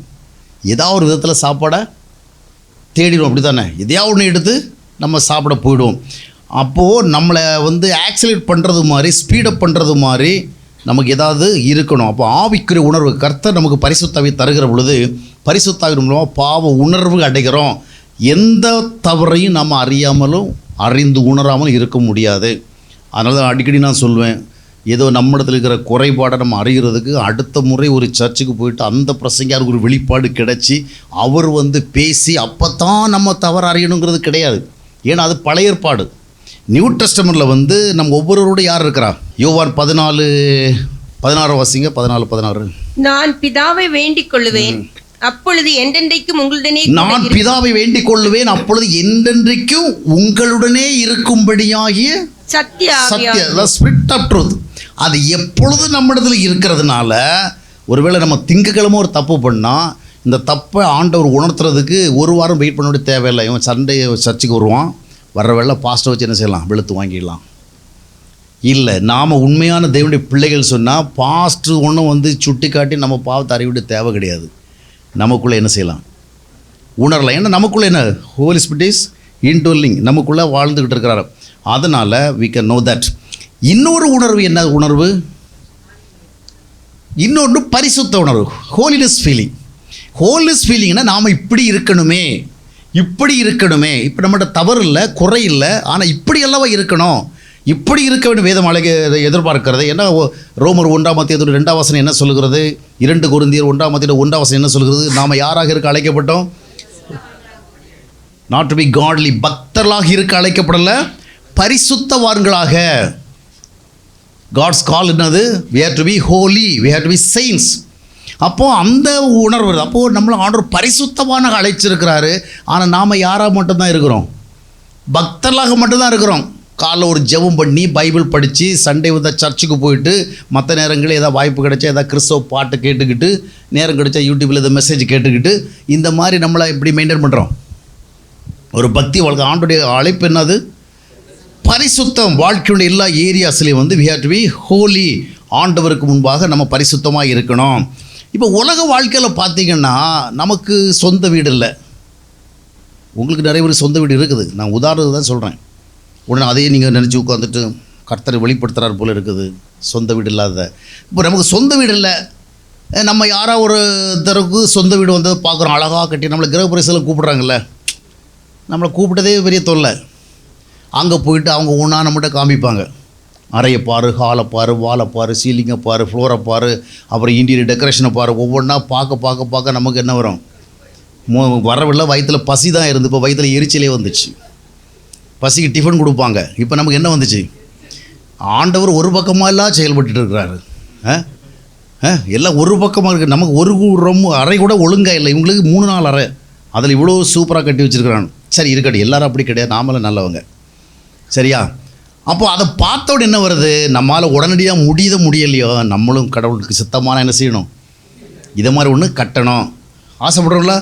[SPEAKER 1] ஏதாவது ஒரு விதத்தில் சாப்பாடை தேடிடுவோம், அப்படி தானே? எதையாவது ஒன்று எடுத்து நம்ம சாப்பிட போயிடுவோம். அப்போது நம்மளை ஆக்சிலேட் பண்ணுறது மாதிரி, ஸ்பீடப் பண்ணுறது மாதிரி நமக்கு ஏதாவது இருக்கணும். அப்போ ஆவிக்குரிய உணர்வு கர்த்தர் நமக்கு பரிசுத்தாவி தருகிற பொழுது பரிசுத்தாவின் மூலமாக பாவ உணர்வு அடைகிறோம். எந்த தவறையும் நம்ம அறியாமலும் அறிந்து உணராமலும் இருக்க முடியாது. அதனால தான் அடிக்கடி நான் சொல்லுவேன், ஏதோ நம்மிடத்தில் இருக்கிற குறைபாடை நம்ம அறிகிறதுக்கு அடுத்த முறை ஒரு சர்ச்சுக்கு போயிட்டு அந்த பிரசங்கியாருக்கு ஒரு வெளிப்பாடு கிடச்சி அவர் பேசி அப்போ தான் நம்ம தவறு அறியணுங்கிறது கிடையாது. ஏன்னா அது பழைய ஏற்பாடு. நியூ டெஸ்டமெண்ட்டில் நம்ம ஒவ்வொருவரோட யார் இருக்கிறா? யோவான் 14:16 வாசிங்க. 14:16.
[SPEAKER 2] நான் பிதாவை வேண்டிக் கொள்ளுவேன், அப்பொழுது என்றென்றைக்கும் உங்களுடனே
[SPEAKER 1] நான் பிதாவை வேண்டிக் கொள்ளுவேன், அப்பொழுது என்றென்றைக்கும் உங்களுடனே இருக்கும்படியாகிய சத்திய ஸ்பிரிட் ஆஃப் ட்ரூத். அது எப்பொழுது நம்மிடத்தில் இருக்கிறதுனால, ஒருவேளை நம்ம திங்கக்கிழமை ஒரு தப்பு பண்ணால் இந்த தப்பை ஆண்டவர் உணர்த்துறதுக்கு ஒரு வாரம் வெயிட் பண்ண வேண்டிய தேவையில்லை. இவன் சண்டே சர்ச்சுக்கு வருவான், வர்ற வேளை பாஸ்ட்டை வச்சு என்ன செய்யலாம்? வெளுத்து வாங்கிடலாம். இல்லை, நாம் உண்மையான தேவனுடைய பிள்ளைகள் சொன்னால் பாஸ்ட்டு ஒன்றும் சுட்டி காட்டி நம்ம பாவத்தை அறிவிட தேவை கிடையாது. நமக்குள்ளே என்ன செய்யலாம்? உணரலாம். ஏன்னா நமக்குள்ளே என்ன? ஹோலி ஸ்பிரிட் இஸ் இன்டோலிங், நமக்குள்ளே வாழ்ந்துக்கிட்டு இருக்கிறாரு. அதனால் we can know that. இன்னொரு உணர்வு என்ன உணர்வு? இன்னொன்று பரிசுத்த உணர்வு, ஹோலினஸ் ஃபீலிங். ஹோலினஸ் ஃபீலிங்னா நாம் இப்படி இருக்கணுமே, இப்படி இருக்கணுமே. இப்போ நம்மகிட்ட தவறு இல்லை, குறை இல்லை, ஆனால் இப்படி அல்லவா இருக்கணும், இப்படி இருக்க வேண்டும் வேதம் அழக எதிர்பார்க்கிறது. ஏன்னா ரோமர் 1:2 என்ன சொல்லுகிறது? 2 கொரிந்தியர் 1:1 என்ன சொல்கிறது? நாம் யாராக இருக்க அழைக்கப்பட்டோம்? நாட் டு பி காட்லி, பக்தர்களாக இருக்க அழைக்கப்படல, பரிசுத்தவான்களாக. காட்ஸ் கால் என்னது? we have to be holy, we have to be saints. அப்போது அந்த உணர்வு, அப்போது நம்மளை ஆண்டவர் பரிசுத்தமான அழைச்சிருக்கிறாரு. ஆனால் நாம் யாராக மட்டும்தான் இருக்கிறோம்? பக்தர்களாக மட்டும்தான் இருக்கிறோம். காலைல ஒரு ஜெபம் பண்ணி பைபிள் படித்து சண்டே சர்ச்சுக்கு போயிட்டு மற்ற நேரங்களில் ஏதாவது வாய்ப்பு கிடைச்சா ஏதாவது கிறிஸ்தவ பாட்டு கேட்டுக்கிட்டு, நேரம் கிடைச்சா யூடியூப்பில் ஏதாவது மெசேஜ் கேட்டுக்கிட்டு, இந்த மாதிரி நம்மளை எப்படி மெயின்டைன் பண்ணுறோம்? ஒரு பக்தி வாழ்க்கை. ஆண்டுடைய அழைப்பு என்னது? பரிசுத்தம். வாழ்க்கையுடைய எல்லா ஏரியாஸ்லேயும் we have to be holy. ஆண்டவருக்கு முன்பாக நம்ம பரிசுத்தமாக இருக்கணும். இப்போ உலக வாழ்க்கையில் பார்த்திங்கன்னா நமக்கு சொந்த வீடு இல்லை. உங்களுக்கு நிறைய பேர் சொந்த வீடு இருக்குது. நான் உதாரணத்தை தான் சொல்கிறேன். உடனே அதையே நீங்கள் நினச்சி உட்காந்துட்டு கர்த்தரை வெளிப்படுத்துகிறார் போல் இருக்குது, சொந்த வீடு இல்லாத. இப்போ நமக்கு சொந்த வீடு இல்லை, நம்ம யாராவது ஒரு தருக்கு சொந்த வீடு பார்க்குறோம், அழகாக கட்டி நம்மளை கிரகப்பிரவேசத்தில் கூப்பிட்றாங்கல்ல, நம்மளை கூப்பிட்டதே பெரிய தொல்லை. அங்கே போயிட்டு அவங்க ஒன்றா நம்மகிட்ட காமிப்பாங்க. அறையை பாரு, ஹாலை பாரு, வாலை பாரு, சீலிங்கை பாரு, ஃப்ளோரை பாரு, அப்புறம் இன்டீரியர் டெக்கரேஷனை பாரு. ஒவ்வொன்றா பார்க்க நமக்கு என்ன வரும்? வரவில்லை, வயிற்றில் பசி தான் இருந்து, இப்போ வயிற்றில் எரிச்சலே வந்துச்சு. பசிக்கு டிஃபன் கொடுப்பாங்க. இப்போ நமக்கு என்ன வந்துச்சு? ஆண்டவர் ஒரு பக்கமாக எல்லாம் செயல்பட்டு இருக்கிறாரு. எல்லாம் ஒரு பக்கமாக இருக்குது. நமக்கு ஒரு ரொம்ப அறை கூட ஒழுங்காக இல்லை. இவங்களுக்கு 3-4 அறை, அதில் இவ்வளோ சூப்பராக கட்டி வச்சுருக்கிறான். சரி இருக்கட்டும், எல்லோரும் அப்படி கிடையாது, நாமளும் நல்லவங்க, சரியா? அப்போது அதை பார்த்தோடு என்ன வருது? நம்மளால் உடனடியாக முடியலையோ, நம்மளும் கடவுளுக்கு சித்தமான என்ன செய்யணும்? இதை மாதிரி ஒன்று கட்டணும் ஆசைப்படுறோம்ல.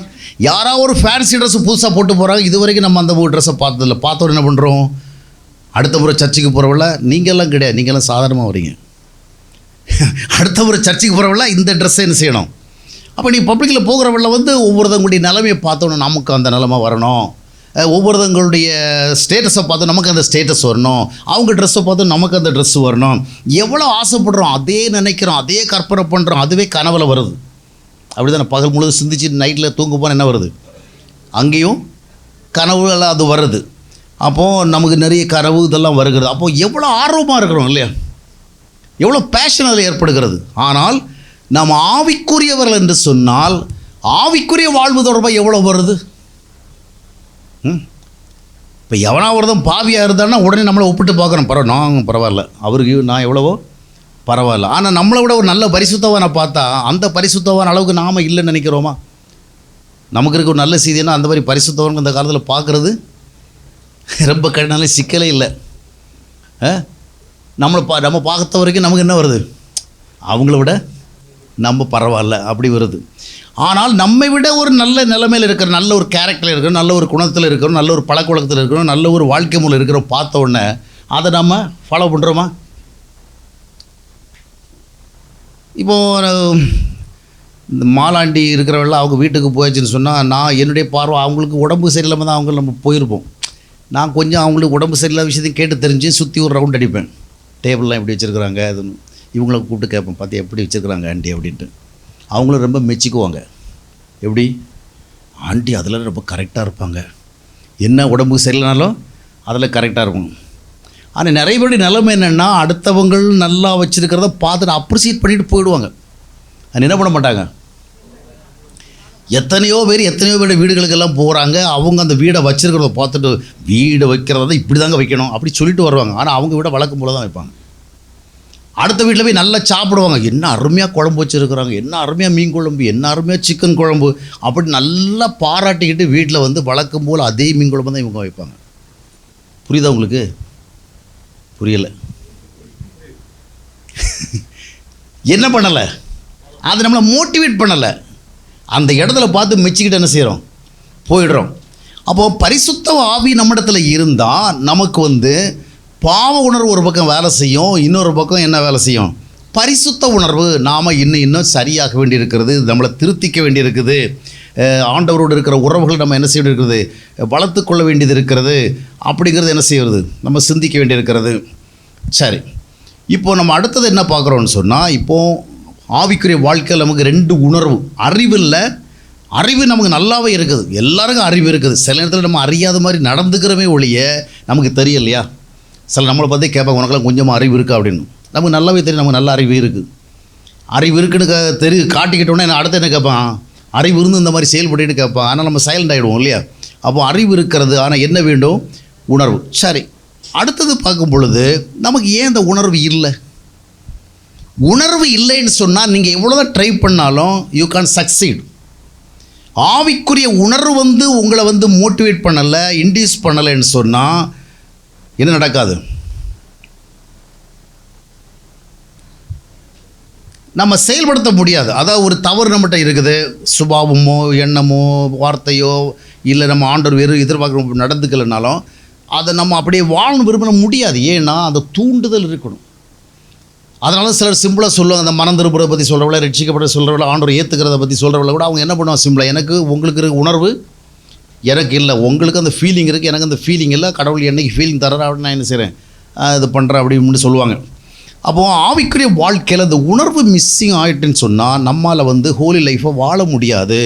[SPEAKER 1] யாராவது ஒரு ஃபேன்சி ட்ரெஸ்ஸு புதுசாக போட்டு போகிறாங்க, இது வரைக்கும் நம்ம அந்த ட்ரெஸ்ஸை பார்த்ததில்ல. பார்த்தோடு என்ன பண்ணுறோம்? அடுத்த முறை சர்ச்சுக்கு போகிறவள நீங்கள்லாம் கிடையாது, நீங்கள்லாம் சாதாரணமாக வரீங்க. அடுத்த முறை சர்ச்சுக்கு போகிறவள இந்த ட்ரெஸ்ஸை என்ன செய்யணும்? அப்போ நீ பப்ளிக்கில் போகிறவள ஒவ்வொருத்தவங்களுடைய நிலைமையை பார்த்தோன்னா நமக்கு அந்த நிலைமை வரணும். ஒவ்வொருத்தவங்களுடைய ஸ்டேட்டஸை பார்த்து நமக்கு அந்த ஸ்டேட்டஸ் வரணும். அவங்க ட்ரெஸ்ஸை பார்த்து நமக்கு அந்த ட்ரெஸ்ஸு வரணும். எவ்வளோ ஆசைப்படுறோம், அதே நினைக்கிறோம், அதே கற்பனை பண்ணுறோம். அதுவே கனவில் வருது. அப்படி தானே? பகல் முழுது சிந்திச்சு நைட்டில் தூங்க போனால் என்ன வருது? அங்கேயும் கனவுகள் அது வருது. அப்போது நமக்கு நிறைய கனவு இதெல்லாம் வருகிறது. அப்போது எவ்வளோ ஆர்வமாக இருக்கிறோம் இல்லையா? எவ்வளோ பேஷன் அதில் ஏற்படுகிறது. ஆனால் நாம் ஆவிக்குரியவர்கள் என்று சொன்னால் ஆவிக்குரிய வாழ்வு தொடர்பாக எவ்வளோ வருது? இப்போ எவனா ஒருத்தன் பாவியாக இருந்தான்னா உடனே நம்மளை ஒப்பிட்டு பார்க்குறோம். நான் பரவாயில்ல, அவருக்கு நான் எவ்வளவோ பரவாயில்ல. ஆனால் நம்மளை விட ஒரு நல்ல பரிசுத்தவானை பார்த்தா அந்த பரிசுத்தவான் அளவுக்கு நாம் இல்லைன்னு நினைக்கிறோமா? நமக்கு இருக்க ஒரு நல்ல செய்தினா அந்த மாதிரி பரிசுத்தவங்க இந்த காலத்தில் பார்க்குறது ரொம்ப கடினால சிக்கலே இல்லை. நம்ம பார்த்த வரைக்கும் நமக்கு என்ன வருது, அவங்கள விட நம்ம பரவாயில்ல அப்படி வருது. ஆனால் நம்மை விட ஒரு நல்ல நிலைமையில் இருக்கிற, நல்ல ஒரு கேரக்டரில் இருக்கிறோம், நல்ல ஒரு குணத்தில் இருக்கிறோம், நல்ல ஒரு பழக்க வழக்கத்தில் இருக்கிறோம், நல்ல ஒரு வாழ்க்கை முறையில் இருக்கிறோம், பார்த்த உடனே அதை நம்ம ஃபாலோ பண்ணுறோமா? இப்போது இந்த மாலாண்டி இருக்கிறவெல்லாம் அவங்க வீட்டுக்கு போயாச்சுன்னு சொன்னால், நான் என்னுடைய பார்வை அவங்களுக்கு உடம்பு சரியில்லாமல் தான் அவங்க நம்ம போயிருப்போம். நான் கொஞ்சம் அவங்களுக்கு உடம்பு சரியில்லாத விஷயத்தையும் கேட்டு தெரிஞ்சு சுற்றி ஒரு ரவுண்ட் அடிப்பேன். டேபிள்லாம் எப்படி வச்சுருக்குறாங்க அதுன்னு இவங்கள கூப்பிட்டு கேட்பேன், பார்த்து எப்படி வச்சுருக்குறாங்க ஆண்டி அப்படின்ட்டு. அவங்களும் ரொம்ப மெச்சிக்குவாங்க. எப்படி ஆண்டி அதில் ரொம்ப கரெக்டாக இருப்பாங்க, என்ன உடம்புக்கு சரியில்லைனாலும் அதில் கரெக்டாக இருக்கும். ஆனால் நிறைய பேருடைய நிலைமை என்னென்னா, அடுத்தவங்கள் நல்லா வச்சுருக்கிறத பார்த்துட்டு அப்ரிசியேட் பண்ணிட்டு போயிடுவாங்க. அது என்ன பண்ண மாட்டாங்க. எத்தனையோ பேர் வீடுகளுக்கெல்லாம் போகிறாங்க, அவங்க அந்த வீடை வச்சுருக்கிறத பார்த்துட்டு வீடை வைக்கிறத இப்படி தாங்க வைக்கணும் அப்படி சொல்லிட்டு வருவாங்க. ஆனால் அவங்க வீடை வழக்கம் போல தான் வைப்பாங்க. அடுத்த வீட்டில் போய் நல்லா சாப்பிடுவாங்க, என்ன அருமையாக குழம்பு வச்சுருக்குறாங்க, என்ன அருமையாக மீன் குழம்பு, என்ன அருமையாக சிக்கன் குழம்பு அப்படி நல்லா பாராட்டிக்கிட்டு வீட்டில் வந்து வழக்கம் போல் அதே மீன் குழம்பு தான் இவங்க வைப்பாங்க. புரியுதா உங்களுக்கு? புரியலை. என்ன பண்ணலை, அது நம்மளை மோட்டிவேட் பண்ணலை. அந்த இடத்துல பார்த்து மெச்சிக்கிட்டு என்ன செய்கிறோம், போயிடுறோம். அப்போது பரிசுத்த ஆவி நம்மிடத்தில் இருந்தால் நமக்கு வந்து பாவ உணர்வு ஒரு பக்கம் வேலை செய்யும், இன்னொரு பக்கம் என்ன வேலை செய்யும், பரிசுத்த உணர்வு. நாம் இன்னும் சரியாக வேண்டியிருக்கிறது, நம்மளை திருத்திக்க வேண்டியிருக்குது, ஆண்டவரோடு இருக்கிற உறவுகள் நம்ம என்ன செய்ய வேண்டியிருக்கிறது, வளர்த்து கொள்ள வேண்டியது இருக்கிறது. அப்படிங்கிறது என்ன செய்கிறது, நம்ம சிந்திக்க வேண்டியிருக்கிறது. சரி, இப்போது நம்ம அடுத்தது என்ன பார்க்குறோன்னு சொன்னால், இப்போது ஆவிக்குரிய வாழ்க்கையில் நமக்கு 2 உணர்வு. அறிவு நமக்கு நல்லாவே இருக்குது, எல்லாருக்கும் அறிவு இருக்குது. சில நேரத்தில் நம்ம அறியாத மாதிரி நடந்துக்கிறவே ஒழிய நமக்கு தெரியலையா. சில நம்மளை பார்த்து கேட்பாங்க, உனக்கெல்லாம் கொஞ்சமாக அறிவு இருக்கா அப்படின்னு. நமக்கு நல்லாவே தெரியும் நமக்கு நல்ல அறிவு இருக்குது. அறிவு இருக்குன்னு காட்டிக்கிட்டோன்னே நான் அடுத்து என்ன கேட்பான், அறிவு இருந்து இந்த மாதிரி செயல்பட்டு கேட்பான். ஆனால் நம்ம சைலண்ட் ஆகிடுவோம் இல்லையா. அப்போ அறிவு இருக்கிறது, ஆனால் என்ன வேண்டும், உணர்வு. சரி, அடுத்தது பார்க்கும் பொழுது நமக்கு ஏன் இந்த உணர்வு இல்லை? உணர்வு இல்லைன்னு சொன்னால் நீங்கள் எவ்வளோதான் ட்ரை பண்ணாலும் யூ கேன் சக்சீட். ஆவிக்குரிய உணர்வு வந்து உங்களை வந்து மோட்டிவேட் பண்ணலை, இன்டியூஸ் பண்ணலைன்னு சொன்னால் என்ன நடக்காது, நம்ம செயல்படுத்த முடியாது. அதாவது ஒரு தவறு நம்மகிட்ட இருக்குது, சுபாவமோ எண்ணமோ வார்த்தையோ இல்லை நம்ம ஆண்டவர் வேறு எதிர்பார்க்குற நடந்துக்கலைனாலும் அதை நம்ம அப்படியே வாழணும் விரும்ப முடியாது. ஏன்னா அந்த தூண்டுதல் இருக்கணும். அதனால சிலர் சிம்பிளாக சொல்லுவாங்க, அந்த மனம் திரும்புறதை பற்றி சொல்கிறவள, ரட்சிக்கப்பட சொல்கிறவள, ஆண்டவர் ஏற்றுக்கிறத பற்றி சொல்கிறவள கூட அவங்க என்ன பண்ணுவாங்க, சிம்பிளாக எனக்கு உங்களுக்கு இருக்க உணர்வு எனக்கு இல்லை, உங்களுக்கு அந்த ஃபீலிங் இருக்குது, எனக்கு அந்த ஃபீலிங் இல்லை, கடவுள் என்னைக்கு ஃபீலிங் தர்றா அப்படின்னு நான் என்ன செய்கிறேன், இது பண்ணுறேன் அப்படின்னு சொல்லுவாங்க. அப்போது ஆவிக்குரிய வாழ்க்கையில் அந்த உணர்வு மிஸ்ஸிங் ஆகிட்டுன்னு சொன்னால் நம்மால் வந்து ஹோலி லைஃப்பை வாழ முடியாது,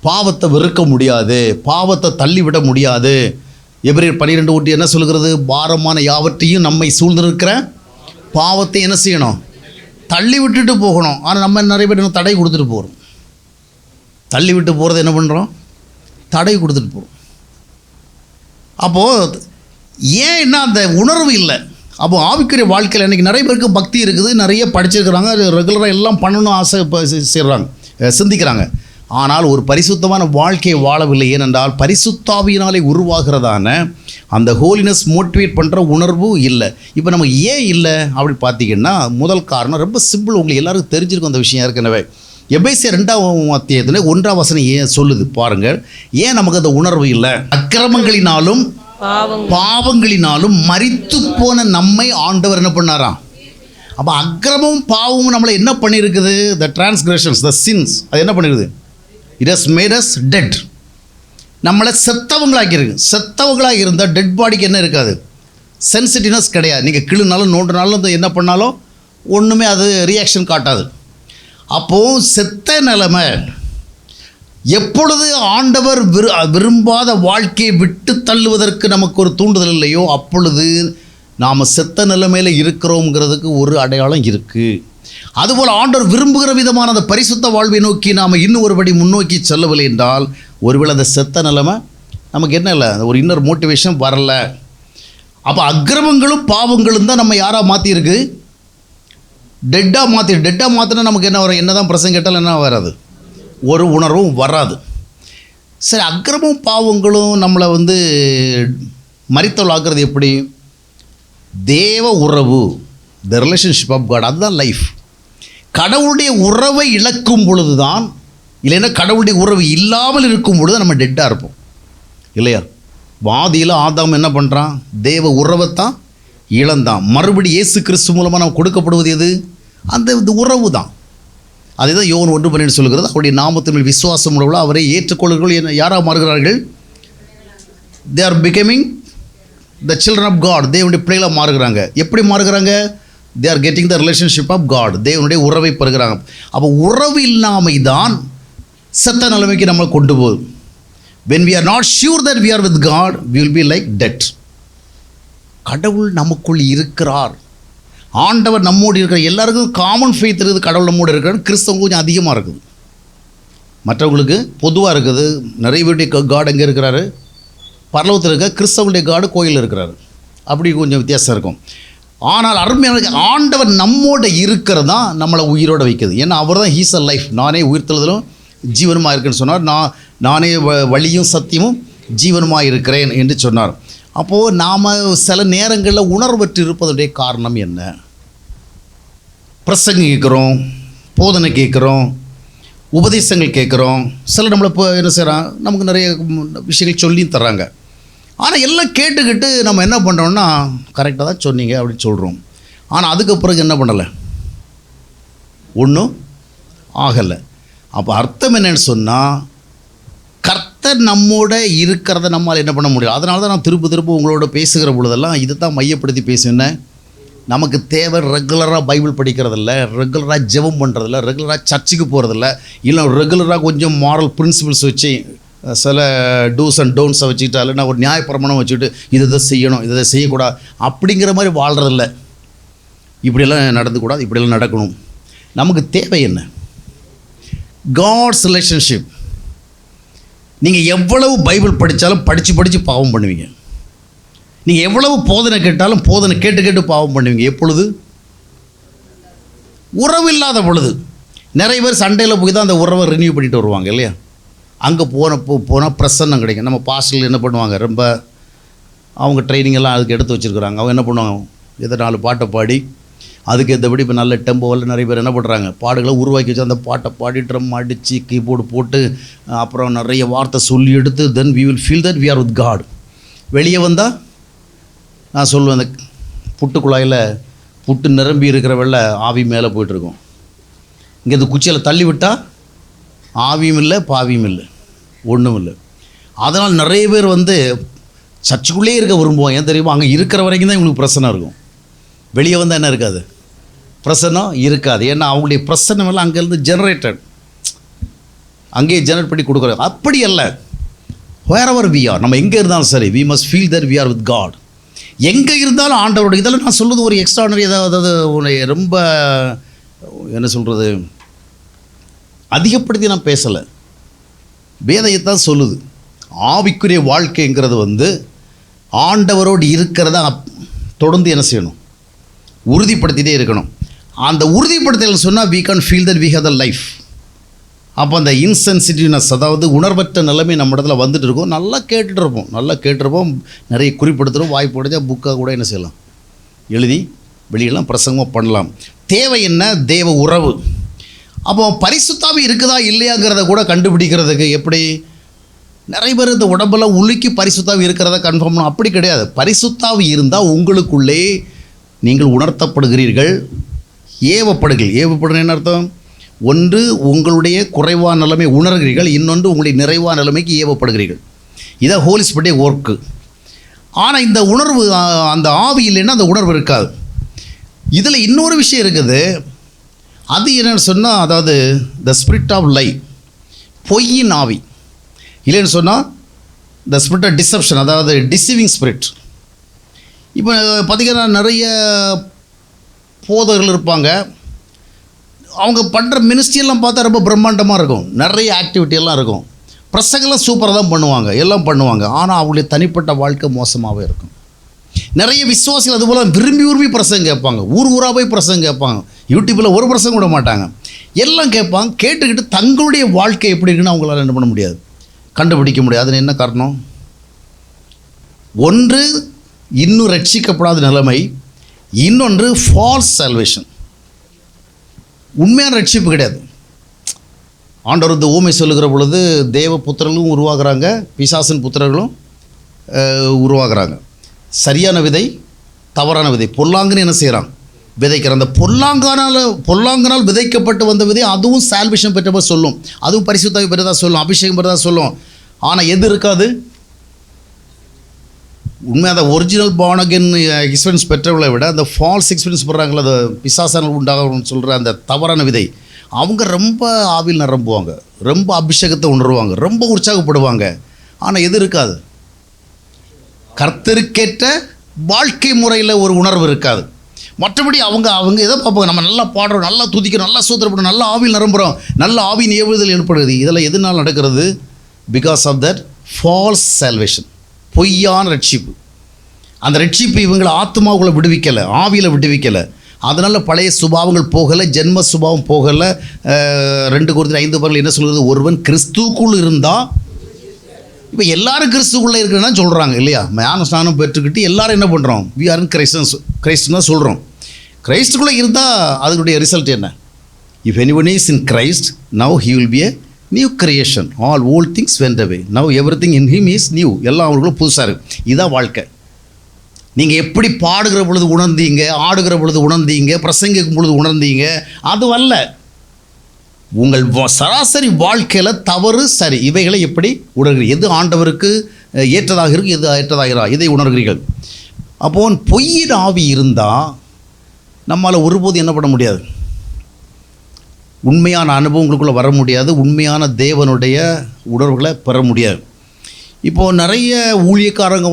[SPEAKER 1] பாவத்தை வெறுக்க முடியாது, பாவத்தை தள்ளிவிட முடியாது. எபிரேயர் 12:1 என்ன சொல்கிறது, பாரமான யாவற்றையும் நம்மை சூழ்ந்திருக்கிற பாவத்தை என்ன செய்யணும், தள்ளி விட்டுட்டு போகணும். ஆனால் நம்ம நிறைய பேர் தடை கொடுத்துட்டு போகிறோம். தள்ளி விட்டு போகிறது என்ன பண்ணுறோம், தடை கொடுத்துட்டு போகிறோம். அப்போது ஏன் என்ன அந்த உணர்வு இல்லை. அப்போது ஆவிக்குரிய வாழ்க்கையில் இன்றைக்கி நிறைய பேருக்கு பக்தி இருக்குது, நிறைய படிச்சிருக்கிறாங்க, ரெகுலராக எல்லாம் பண்ணணும் ஆசை செய்கிறாங்க, சிந்திக்கிறாங்க. ஆனால் ஒரு பரிசுத்தமான வாழ்க்கையை வாழவில்லை. ஏனென்றால் பரிசுத்தாவியினாலே உருவாகிறதான அந்த ஹோலினஸ் மோட்டிவேட் பண்ணுற உணர்வு இல்லை. இப்போ நம்ம ஏன் இல்லை அப்படின்னு பார்த்தீங்கன்னா, முதல் காரணம் ரொம்ப சிம்பிள், உங்களுக்கு எல்லாருக்கும் தெரிஞ்சிருக்கும் அந்த விஷயம் ஏற்கனவே. எபேசியர் 2ஆம் அத்தியாயத்தில் 1ஆம் வசனம் ஏன் சொல்லுது பாருங்கள். ஏன் நமக்கு அந்த உணர்வு இல்லை, அக்கிரமங்களினாலும் பாவங்களினாலும் மரித்து போன நம்மை ஆண்டவர் என்ன பண்ணாராம். அப்போ அக்கிரமும் பாவமும் நம்மளை என்ன பண்ணியிருக்குது, த டிரான்ஸ்கிரஷன்ஸ், த சின்ஸ், அது என்ன பண்ணிருக்குது, it has made us dead. நம்மளை செத்தவங்களாக்கியிருக்கு. செத்தவங்களாக இருந்தால் டெட் பாடிக்கு என்ன இருக்காது, சென்சிட்டிவ்னஸ் கிடையாது. நீங்கள் கிளுனாலும் நோண்டுனாலும் என்ன பண்ணாலும் ஒன்றுமே அது ரியாக்ஷன் காட்டாது. அப்போது செத்த நிலைமை எப்பொழுது ஆண்டவர் விரும்பாத வாழ்க்கையை விட்டு தள்ளுவதற்கு நமக்கு ஒரு தூண்டுதல் இல்லையோ அப்பொழுது நாம் செத்த நிலைமையில் இருக்கிறோங்கிறதுக்கு ஒரு அடையாளம் இருக்குது. அதுபோல் ஆண்டவர் விரும்புகிற விதமான அந்த பரிசுத்த வாழ்வை நோக்கி நாம் இன்னும் ஒருபடி முன்னோக்கி செல்லவில்லை என்றால் ஒருவேளை அந்த செத்த நிலைமை நமக்கு என்ன இல்லை, ஒரு இன்னொரு மோட்டிவேஷன் வரல. அப்போ அக்கிரமங்களும் பாவங்களும் தான் நம்ம யாராக மாற்றிருக்கு, டெட்டாக மாற்றினா நமக்கு என்ன வரும், என்ன தான் பிரசங்க கேட்டாலும் என்ன வராது, ஒரு உணர்வும் வராது. சரி, அக்கிரமும் பாவங்களும் நம்மளை வந்து மரித்தவளாக்குறது எப்படி? தேவ உறவு, த ரிலேஷன்ஷிப் ஆஃப் காட், அதுதான் லைஃப். கடவுளுடைய உறவை இழக்கும் பொழுது தான், இல்லைன்னா கடவுளுடைய உறவு இல்லாமல் இருக்கும் பொழுது நம்ம டெட்டாக இருப்போம் இல்லையா? வாதியில் ஆதாம் என்ன பண்ணுறான்? தேவ உறவைத்தான் இழந்தான். மறுபடி இயேசு கிறிஸ்து மூலமாக நம்ம கொடுக்கப்படுவது எது? அந்த உறவு தான். அதை தான் யோவான் 1:12 சொல்கிறது. அவருடைய நாமத்தின் மேல் விசுவாசம் உள்ளவர்கள் அவரை ஏற்றுக்கொள்ளுங்கள். யாராக மாறுகிறார்கள்? They are becoming the children of God. தேவனுடைய பிள்ளைகளாக மாறுகிறாங்க. எப்படி மாறுகிறாங்க? They are getting the relationship of God. தேவனுடைய உறவை பெறுகிறாங்க. அப்போ உறவு இல்லாமை தான் செத்த நிலைமைக்கு நம்மளை கொண்டு போகுது. when we are not sure that we are with God, we will be like dead. கடவுள் நமக்குள் இருக்கிறார், ஆண்டவர் நம்மோடு இருக்கிற. எல்லாருக்கும் காமன் ஃபெய்த் இருக்குது, கடவுள் நம்மோடு இருக்கிறார். கிறிஸ்தவங்க கொஞ்சம் அதிகமாக இருக்குது, மற்றவங்களுக்கு பொதுவாக இருக்குது. நிறைய பேருடைய காட் எங்கே இருக்கிறாரு? பரலோகத்தில் இருக்க. கிறிஸ்தவனுடைய காடு கோயிலில் இருக்கிறாரு. அப்படி கொஞ்சம் வித்தியாசம் இருக்கும். ஆனால் அருமையான ஆண்டவர் நம்மோடு இருக்கிறது தான் நம்மளை உயிரோடு வைக்குது. ஏன்னா அவர் தான் ஹீஸ் அ லைஃப். நானே உயிர்த்தெழுதலும் ஜீவனுமாக இருக்குன்னு சொன்னார். நானே வழியும் சத்தியமும் ஜீவனுமாக இருக்கிறேன் என்று சொன்னார். அப்போது நாம் சில நேரங்களில் உணர்வற்று இருப்பதனுடைய காரணம் என்ன? பிரசங்கம் கேட்குறோம், போதனை கேட்குறோம், உபதேசங்கள் கேட்குறோம். சில நம்மளை இப்போ என்ன செய்கிறான், நமக்கு நிறைய விஷயங்கள் சொல்லி தர்றாங்க. ஆனால் எல்லாம் கேட்டுக்கிட்டு நம்ம என்ன பண்ணுறோம்னா, கரெக்டாக தான் சொன்னீங்க அப்படின்னு சொல்கிறோம். ஆனால் அதுக்கு பிறகு என்ன பண்ணலை? ஒன்றும் ஆகலை. அப்போ அர்த்தம் என்னன்னு சொன்னால், கர்த்தர் நம்மோட இருக்கிறத நம்மால் என்ன பண்ண முடியும்? அதனால தான் நான் திரும்ப உங்களோட பேசுகிற பொழுதெல்லாம் இதை தான் மையப்படுத்தி பேசுவேன். நமக்கு தேவை ரெகுலராக பைபிள் படிக்கிறதில்ல, ரெகுலராக ஜெபம் பண்ணுறதில்ல, ரெகுலராக சர்ச்சுக்கு போகிறதில்ல, இல்லை ரெகுலராக கொஞ்சம் மாரல் பிரின்சிபிள்ஸ் வச்சு சில டூஸ் அண்ட் டோன்ட்ஸை வச்சுக்கிட்டாலும் நான் ஒரு நியாயப்பிரமாணம் வச்சுக்கிட்டு இதை செய்யணும், இதை செய்யக்கூடாது அப்படிங்கிற மாதிரி வாழ்கிறதில்ல. இப்படியெல்லாம் நடந்துக்கூடாது, இப்படியெல்லாம் நடக்கணும். நமக்கு தேவை என்ன? God's relationship. நீங்கள் எவ்வளவு பைபிள் படித்தாலும் படித்து பாவம் பண்ணுவீங்க. நீங்கள் எவ்வளவு போதனை கேட்டாலும் போதனை கேட்டு பாவம் பண்ணுவீங்க. எப்பொழுது? உறவு இல்லாத பொழுது. நிறைய பேர் சண்டையில் போய் தான் அந்த உறவை ரினியூ பண்ணிட்டு வருவாங்க இல்லையா? அங்கே போனால் பிரசன்னம் கிடைக்கும். நம்ம பாஸ்டர்கள் என்ன பண்ணுவாங்க, ரொம்ப அவங்க ட்ரைனிங் எல்லாம் அதுக்கு எடுத்து வச்சுருக்குறாங்க. அவங்க என்ன பண்ணுவாங்க, ஏதோ 4 பாட்டை பாடி அதுக்கு எந்தபடி இப்போ நல்ல டெம்போவில் நிறைய பேர் என்ன பண்ணுறாங்க, பாடுகளை உருவாக்கி வச்சு அந்த பாட்டை பாடி ட்ரம் அடித்து கீபோர்டு போட்டு அப்புறம் நிறைய வார்த்தை சொல்லி எடுத்து தென் we will feel that we are with God. வெளியே வந்தால் நான் சொல்லுவேன், அந்த புட்டு குழாயில் புட்டு நிரம்பி இருக்கிற வெள்ளை ஆவி மேலே போயிட்டுருக்கோம். இங்கே இந்த குச்சியில் தள்ளி விட்டால் ஆவியும் இல்லை பாவியும் இல்லை, ஒன்றும் இல்லை. அதனால் நிறைய பேர் சர்ச்சுக்குள்ளே இருக்க விரும்புவோம். ஏன் தெரியுமா? அங்கே இருக்கிற வரைக்கும் தான் இவங்களுக்கு பிரச்சனை இருக்கும். வெளியே வந்தால் என்ன இருக்காது, பிரசன்னம் இருக்காது. ஏன்னா அவங்களுடைய பிரசன்னம் எல்லாம் அங்கேருந்து ஜெனரேட்டட், அங்கேயே ஜெனரேட் பண்ணி கொடுக்குறாங்க. அப்படி அல்ல, வேறவர் வி ஆர், நம்ம எங்கே இருந்தாலும் சரி we must feel that we are with God. எங்கே இருந்தாலும் ஆண்டவரோட. இதெல்லாம் நான் சொல்கிறது ஒரு எக்ஸ்ட்ரானரி, அதாவது ரொம்ப என்ன சொல்கிறது, அதிகப்படுத்தி நான் பேசலை, வேதையத்தான் சொல்லுது. ஆவிக்குரிய வாழ்க்கைங்கிறது ஆண்டவரோடு இருக்கிறத தொடர்ந்து என்ன செய்யணும், உறுதிப்படுத்திகிட்டே இருக்கணும். அந்த உறுதிப்படுத்தல் சொன்னால் we can feel that we have the life. அப்போ அந்த இன்சென்சிட்டிவ்னஸ், அதாவது உணர்வற்ற நிலைமை நம்ம இடத்துல வந்துட்டு இருக்கும். நல்லா கேட்டுருப்போம், நிறைய குறிப்பிடுத்துகிறோம். வாய்ப்பு உடைஞ்சா புக்காக கூட என்ன செய்யலாம், எழுதி வெளியெல்லாம் பிரசங்கமாக பண்ணலாம். தேவை என்ன? தேவ உறவு. அப்போ பரிசுத்தாவி இருக்குதா இல்லையாங்கிறத கூட கண்டுபிடிக்கிறதுக்கு எப்படி? நிறைய பேர் இந்த உடம்பெல்லாம் உலுக்கி பரிசுத்தாவி இருக்கிறத கன்ஃபார்ம் பண்ணணும். அப்படி கிடையாது. பரிசுத்தாவி இருந்தால் உங்களுக்குள்ளே நீங்கள் உணர்த்தப்படுகிறீர்கள், ஏவப்படுகிறீர்கள். என்ன அர்த்தம்? ஒன்று உங்களுடைய குறைவான நிலைமை உணர்கிறீர்கள், இன்னொன்று உங்களுடைய நிறைவான நிலைமைக்கு ஏவப்படுகிறீர்கள். இதான் ஹோலி ஸ்பிரிட் ஒர்க்கு. ஆனால் இந்த உணர்வு, அந்த ஆவி இல்லைன்னா அந்த உணர்வு இருக்காது. இதில் இன்னொரு விஷயம் இருக்குது. அது என்னென்னு சொன்னால், அதாவது த ஸ்பிரிட் ஆஃப் லை, பொய்யின் ஆவி. இல்லைன்னு சொன்னால் த ஸ்பிரிட் ஆஃப் டிசப்ஷன், அதாவது டிசீவிங் ஸ்பிரிட். இப்போ பார்த்திங்கன்னா நிறைய போதகர்கள் இருப்பாங்க. அவங்க பண்ணுற மினிஸ்ட்ரியெல்லாம் பார்த்தா ரொம்ப பிரம்மாண்டமாக இருக்கும், நிறைய ஆக்டிவிட்டியெல்லாம் இருக்கும், பிரசங்கெல்லாம் சூப்பராக தான் பண்ணுவாங்க, எல்லாம் பண்ணுவாங்க. ஆனால் அவங்களுடைய தனிப்பட்ட வாழ்க்கை மோசமாகவே இருக்கும். நிறைய விசுவாசிகள் அதுபோல் விரும்பி பிரசங்கம் கேட்பாங்க, ஊராக போய் பிரசங்கம் கேட்பாங்க. யூடியூப்பில் ஒரு பிரசங்கம் விட மாட்டாங்க, எல்லாம் கேட்பாங்க. கேட்டுக்கிட்டு தங்களுடைய வாழ்க்கை எப்படி இருக்குன்னு அவங்களால என்ன பண்ண முடியாது, கண்டுபிடிக்க முடியாது. அது என்ன காரணம்? ஒன்று இன்னும் ரட்சிக்கப்படாத நிலைமை, இன்னொன்று ஃபால்ஸ் சால்வேஷன். உண்மையான ரட்சிப்பு கிடையாது. ஆண்டவர் இந்த ஊமை சொல்லுகிற பொழுது தேவ புத்திரர்களும் உருவாகிறாங்க, பிசாசின் புத்திரர்களும் உருவாகிறாங்க. சரியான விதை, தவறான விதை. பொல்லாங்குன்னு என்ன செய்கிறான்? விதைக்கிறான். அந்த பொல்லாங்கனால் விதைக்கப்பட்டு வந்த விதை அதுவும் சால்வேஷன் பெற்றதாக சொல்லும், அதுவும் பரிசுத்தாவி பெற்றதாக சொல்லும், அபிஷேகம் பெற்றதாக சொல்லும். ஆனால் எது இருக்காது? உண்மை அந்த ஒரிஜினல் பார்ன் அகைன் எக்ஸ்பீரியன்ஸ் பெற்றவர்களை விட அந்த ஃபால்ஸ் எக்ஸ்பீரியன்ஸ் பெறாங்களே, அந்த பிசாசான உண்டாகணும்னு சொல்கிற அந்த தவறான விதை, அவங்க ரொம்ப ஆவியில் நிரம்புவாங்க, ரொம்ப அபிஷேகத்தை உணர்வாங்க, ரொம்ப உற்சாகப்படுவாங்க. ஆனால் எது இருக்காது? கர்த்தருக்கேற்ற வாழ்க்கை முறையில் ஒரு உணர்வு இருக்காது. மற்றபடி அவங்க எதை பார்ப்பாங்க? நம்ம நல்லா பாடுறோம், நல்லா துதிக்கிறோம், நல்லா சூத்திரப்படுறோம், நல்லா ஆவியில் நிரம்புகிறோம், நல்ல ஆவியின் ஏவுதல் ஏற்படுது. இதெல்லாம் எதனால் நடக்கிறது? Because of that false salvation, பொய்யான ரட்சிப்பு. அந்த ரட்சிப்பு இவங்களை ஆத்மாவுக்குள்ளே விடுவிக்கலை, ஆவியில் விடுவிக்கலை. அதனால் பழைய சுபாவங்கள் போகலை, ஜென்ம சுபாவம் போகலை. 2 Corinthians 5 என்ன சொல்கிறது? ஒருவன் கிறிஸ்துக்குள் இருந்தால், இப்போ எல்லாரும் கிறிஸ்துக்குள்ளே இருக்குன்னா சொல்கிறாங்க இல்லையா? ஞான ஸ்நானம் பெற்றுக்கிட்டு எல்லாரும் என்ன பண்ணுறோம்? வி ஆர் இன் கிரைஸ்ட்னு தான் சொல்கிறோம். கிரைஸ்டுக்குள்ளே இருந்தால் அதனுடைய ரிசல்ட் என்ன? If anyone is in Christ now he will be a new creation, all old things went away, now everything in him is new. எல்லாம் அவர்களும் புதுசாக இருக்குது. இதுதான் வாழ்க்கை. நீங்கள் எப்படி பாடுகிற பொழுது உணர்ந்தீங்க, ஆடுகிற பொழுது உணர்ந்தீங்க, பிரசங்கிக்கும் பொழுது உணர்ந்தீங்க, அது அல்ல. உங்கள் சராசரி வாழ்க்கையில் தவறு சரி இவைகளை எப்படி உணர்கிறீர்கள்? எது ஆண்டவருக்கு ஏற்றதாக இருக்குது, எது ஏற்றதாக இதை உணர்கிறீர்கள். அப்போது பொய்யின் ஆவி இருந்தால் நம்மளால் ஒருபோது என்ன பண்ண முடியாது? உண்மையான அனுபவங்களுக்குள்ளே வர முடியாது, உண்மையான தேவனுடைய உணர்வுகளை பெற முடியாது. இப்போது நிறைய ஊழியக்காரங்க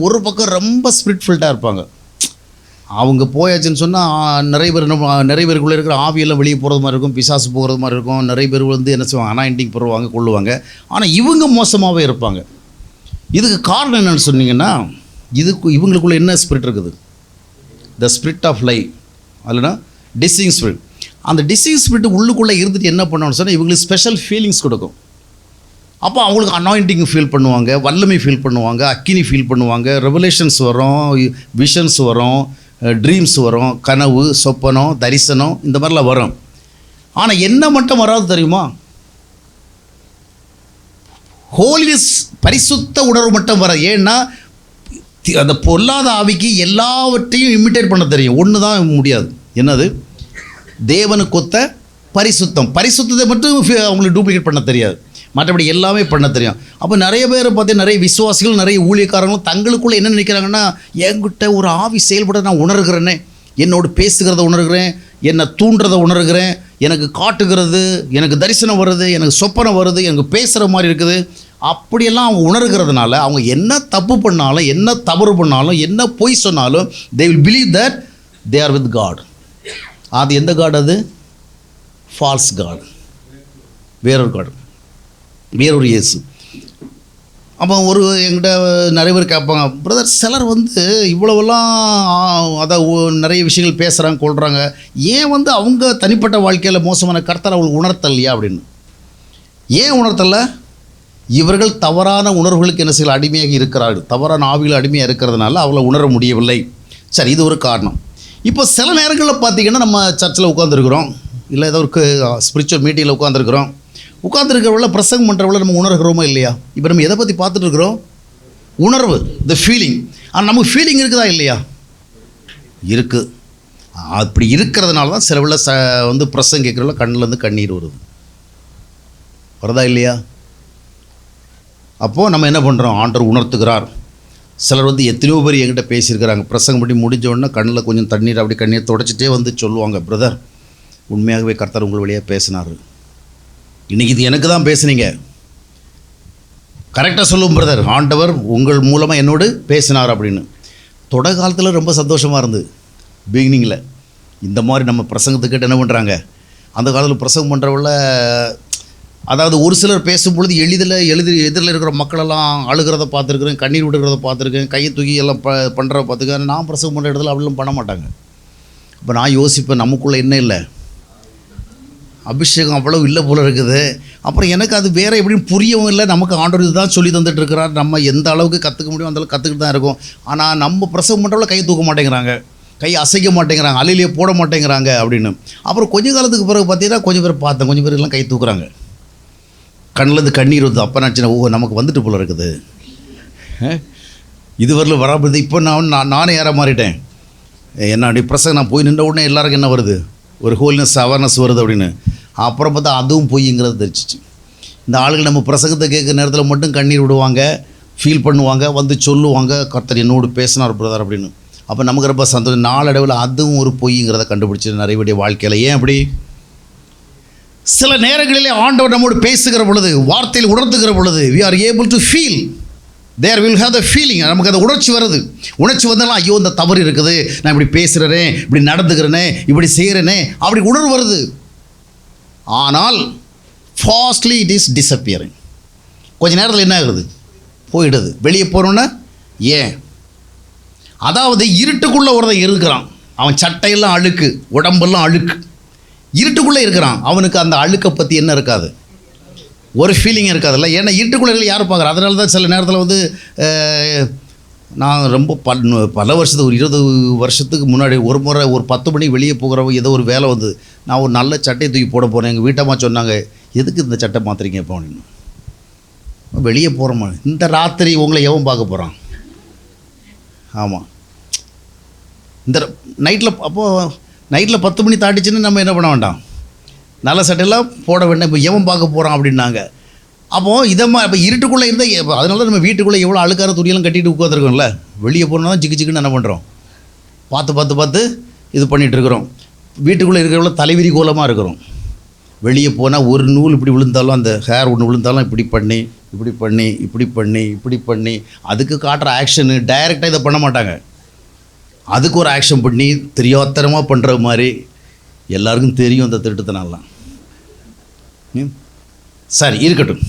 [SPEAKER 1] ஒரு பக்கம் ரொம்ப ஸ்பிரிட் ஃபில்டாக இருப்பாங்க. அவங்க போயாச்சுன்னு சொன்னால் நிறைய பேருக்குள்ளே இருக்கிற ஆவியெல்லாம் வெளியே போகிறது மாதிரி இருக்கும், பிசாசு போகிறது மாதிரி இருக்கும். நிறைய பேர் என்ன செய்வாங்க? அனாயிண்டிங் போடுவாங்க, கொள்ளுவாங்க. ஆனால் இவங்க மோசமாகவே இருப்பாங்க. இதுக்கு காரணம் என்னென்னு சொன்னீங்கன்னா, இவங்களுக்குள்ளே என்ன ஸ்பிரிட் இருக்குது? த ஸ்பிரிட் ஆஃப் லை, அல்லனா டிசீவிங் ஸ்பிரிட். அந்த டிசீவிங் ஸ்பிரிட் உள்ளுக்குள்ளே இருந்துட்டு என்ன பண்ணணும்னு சொன்னால் இவங்களுக்கு ஸ்பெஷல் ஃபீலிங்ஸ் கொடுக்கும். அப்போ அவங்களுக்கு அனாயிண்டிங் ஃபீல் பண்ணுவாங்க, வல்லமை ஃபீல் பண்ணுவாங்க, அக்கினி ஃபீல் பண்ணுவாங்க, ரெவலேஷன்ஸ் வரும், விஷன்ஸ் வரும், ட்ரீம்ஸ் வரும், கனவு, சொப்பனம், தரிசனம், இந்த மாதிரிலாம் வரும். ஆனால் என்ன மட்டும் வராது தெரியுமா? ஹோலினஸ், பரிசுத்த உணர்வு மட்டும் வர. ஏன்னா அந்த பொல்லாத ஆவிக்கு எல்லாவற்றையும் இமிட்டேட் பண்ண தெரியும். ஒன்று தான் முடியாது. என்னது? தேவனுக்கொத்த பரிசுத்தம். பரிசுத்தத்தை மட்டும் அவங்களுக்கு டூப்ளிகேட் பண்ண தெரியாது, மற்றபடி எல்லாமே பண்ண தெரியும். அப்போ நிறைய பேர் பார்த்தீங்கன்னா, நிறைய விசுவாசிகள், நிறைய ஊழியக்காரங்களும் தங்களுக்குள்ளே என்ன நினைக்கிறாங்கன்னா, என்கிட்ட ஒரு ஆவி செயல்பட நான் உணர்கிறேனே, என்னோடு பேசுகிறத உணர்கிறேன், என்னை தூண்டுறதை உணர்கிறேன், எனக்கு காட்டுகிறது, எனக்கு தரிசனம் வருது, எனக்கு சொப்பனம் வருது, எனக்கு பேசுகிற மாதிரி இருக்குது. அப்படியெல்லாம் அவங்க உணர்கிறதுனால அவங்க என்ன தப்பு பண்ணாலும், என்ன தவறு பண்ணாலும், என்ன பொய் சொன்னாலும் they will believe that they are with God. அது எந்த காட்? அது ஃபால்ஸ் காட், வேறொரு காட், வேறொரு இயேசு. அப்போ எங்கிட்ட நிறைய பேர் கேட்பாங்க, பிரதர் சிலர் இவ்வளவெல்லாம் நிறைய விஷயங்கள் பேசுகிறாங்க, கொள்கிறாங்க, ஏன் அவங்க தனிப்பட்ட வாழ்க்கையில் மோசமான கர்த்தர் அவங்களுக்கு உணர்த்தலையா அப்படின்னு. ஏன் உணர்த்தலை? இவர்கள் தவறான உணர்வுகளுக்கு என்ன செய்யல அடிமையாக இருக்கிறார்கள், தவறான ஆவிகள் அடிமையாக இருக்கிறதுனால அவளை உணர முடியவில்லை. சரி, இது ஒரு காரணம். இப்போ சில நேரங்களில் பார்த்திங்கன்னா, நம்ம சர்ச்சில் உட்காந்துருக்குறோம், இல்லை ஏதோ ஒரு ஸ்பிரிச்சுவல் மீட்டிங்கில் உட்காந்துருக்குறோம். உட்காந்துருக்கிறவள பிரசங்கம் பண்ணுறவள நம்ம உணர்கிறோமா இல்லையா? இப்போ நம்ம எதை பற்றி பார்த்துட்டு இருக்கிறோம்? உணர்வு, த ஃபீலிங். ஆனால் நமக்கு ஃபீலிங் இருக்குதா இல்லையா? இருக்குது. அப்படி இருக்கிறதுனால தான் சிலவில் பிரசங்கம் கேட்குறவள கண்ணிலேருந்து கண்ணீர் வருதா இல்லையா? அப்போது நம்ம என்ன பண்ணுறோம்? ஆண்டவர் உணர்த்துகிறார். சிலர் எத்தனையோ பேர் என்கிட்ட பேசியிருக்கிறாங்க, பிரசங்கம் பண்ணி முடிஞ்ச உடனே கண்ணில் கொஞ்சம் தண்ணீர், அப்படி கண்ணீர் தொடச்சிட்டே சொல்லுவாங்க, பிரதர் உண்மையாகவே கர்த்தர் உங்கள் வழியாக பேசினார், இன்றைக்கி இது எனக்கு தான் பேசுனீங்க, கரெக்டாக சொல்லுவோம் பிரதர், ஆண்டவர் உங்கள் மூலமாக என்னோடு பேசினார் அப்படின்னு. தொட காலத்தில் ரொம்ப சந்தோஷமாக இருந்தது. பிகினிங்கில் இந்த மாதிரி நம்ம பிரசங்கத்துக்கிட்ட என்ன பண்ணுறாங்க, அந்த காலத்தில் பிரசங்கம் பண்ணுறவள, அதாவது ஒரு சிலர் பேசும்பொழுது எதிரில் இருக்கிற மக்களெல்லாம் அழுகிறத பார்த்துருக்குறேன், கண்ணீர் விடுகிறத பார்த்துருக்கேன், கையை தூக்கி எல்லாம் பண்ணுறத பார்த்துருக்கேன். நான் பிரசங்கம் பண்ணுற இடத்துல அப்படிலாம் பண்ண மாட்டாங்க. இப்போ நான் யோசிப்பேன், நமக்குள்ளே என்ன இல்லை? அபிஷேகம் அவ்வளோ இல்லை போல இருக்குது. அப்புறம் எனக்கு அது வேறு எப்படின்னு புரியவும் இல்லை. நமக்கு ஆண்டவர் இதுதான் சொல்லி தந்துட்டு இருக்கிறார். நம்ம எந்த அளவுக்கு கற்றுக்க முடியும் அந்த அளவுக்கு கற்றுக்கிட்டு தான் இருக்கும். ஆனால் நம்ம பிரசவம் பண்ணுறவள கை தூக்க மாட்டேங்கிறாங்க, கை அசைக்க மாட்டேங்கிறாங்க, அலையிலேயே போட மாட்டேங்கிறாங்க அப்படின்னு. அப்புறம் கொஞ்ச காலத்துக்கு பிறகு பார்த்தீங்கன்னா கொஞ்சம் பேர் பார்த்தேன், கொஞ்சம் பேர் எல்லாம் கை தூக்குறாங்க, கண்ணிலேருந்து கண்ணீர் வந்து. அப்போ நினச்சினேன், ஓ நமக்கு வந்துட்டு போல இருக்குது, இதுவரையில் வராது. இப்போ நானே யாராக மாறிட்டேன். என்ன பிரசங்க நான் போய் நின்ற உடனே எல்லாருக்கும் என்ன வருது, ஒரு ஹோல்னஸ் அவேர்னஸ் வருது அப்படின்னு. அப்புறம் பார்த்தா அதுவும் பொய்ங்கிறது தெரிஞ்சிச்சு. இந்த ஆளுகள் நம்ம பிரசங்கத்தை கேட்குற நேரத்தில் மட்டும் கண்ணீர் விடுவாங்க, ஃபீல் பண்ணுவாங்க, வந்து சொல்லுவாங்க, கர்த்தர் என்னோடு பேசினார் பிரதர் அப்படின்னு. அப்போ நமக்கு ரொம்ப சந்தோஷம். நாளடைவில் அதுவும் ஒரு பொய்ங்கிறத கண்டுபிடிச்சி நிறைய வாழ்க்கையில். ஏன் அப்படி? சில நேரங்களிலே ஆண்டவர் நம்மோடு பேசுகிற பொழுது, வார்த்தையில் உணர்த்துகிற பொழுது, we are able to feel. There will have the feeling. நமக்கு அந்த உணர்ச்சி வருது. உணர்ச்சி வந்தாலும் ஐயோ இந்த தவறு இருக்குது, நான் இப்படி பேசுகிறேனே, இப்படி நடந்துக்கிறேனே, இப்படி செய்கிறேனே, அப்படி உணர்வு வருது. ஆனால் ஃபாஸ்ட்லி இட் இஸ் டிஸப்பியரிங். கொஞ்சம் நேரத்தில் என்ன ஆகுது, போயிடுது. வெளியே போகிறோன்னா ஏன்? அதாவது இருட்டுக்குள்ளே ஒருத்தன் இருக்கிறான், அவன் சட்டையெல்லாம் அழுக்கு, உடம்பெல்லாம் அழுக்கு, இருட்டுக்குள்ளே இருக்கிறான். அவனுக்கு அந்த அழுக்கை பற்றி என்ன இருக்காது, ஒரு ஃபீலிங் இருக்காதுல்ல. ஏன்னா இருட்டுக்குள்ளே யாரும் பார்க்குறா. அதனால தான் சில நேரத்தில் வந்து நான் ரொம்ப பல வருஷத்துக்கு, ஒரு 20 வருஷத்துக்கு முன்னாடி ஒரு முறை ஒரு 10 மணி வெளியே போகிறவங்க ஏதோ ஒரு வேலை வந்து நான் ஒரு நல்ல சட்டையை தூக்கி போட போகிறேன். எங்கள் வீட்டம்மா சொன்னாங்க, எதுக்கு இந்த சட்டை மாற்றுறீங்க இப்போ அப்படின்னு. வெளியே போகிறோமா, இந்த ராத்திரி உங்களை எவன் பார்க்க போகிறான்? ஆமாம், இந்த நைட்டில், அப்போது நைட்டில் 10 மணி தாண்டிச்சுன்னு நம்ம என்ன பண்ண வேண்டாம், நல்ல சட்டையெல்லாம் போட வேண்டாம், இப்போ எவன் பார்க்க போகிறான் அப்படின்னாங்க. அப்போது இதமாக இப்போ இருட்டுக்குள்ளே இருந்தால், அதனால தான் நம்ம வீட்டுக்குள்ளே எவ்வளோ அழுக்கார துணியெல்லாம் கட்டிட்டு உட்காந்துருக்கோம்ல. வெளியே போனால் தான் ஜிக்குன்னு என்ன பண்ணுறோம், பார்த்து இது பண்ணிகிட்ருக்குறோம். வீட்டுக்குள்ளே இருக்கிறவங்கள தலைவிரி கோலமாக இருக்கிறோம். வெளியே போனால் ஒரு நூல் இப்படி விழுந்தாலும், அந்த ஹேர் ஒன்று விழுந்தாலும் இப்படி பண்ணி அதுக்கு காட்டுற ஆக்ஷனு டைரெக்டாக இதை பண்ண மாட்டாங்க. அதுக்கு ஒரு ஆக்ஷன் பண்ணி தெரியாத்தனமாக பண்ணுற மாதிரி எல்லாருக்கும் தெரியும் அந்த திருட்டுத்தனெல்லாம். சரி இருக்கட்டும்.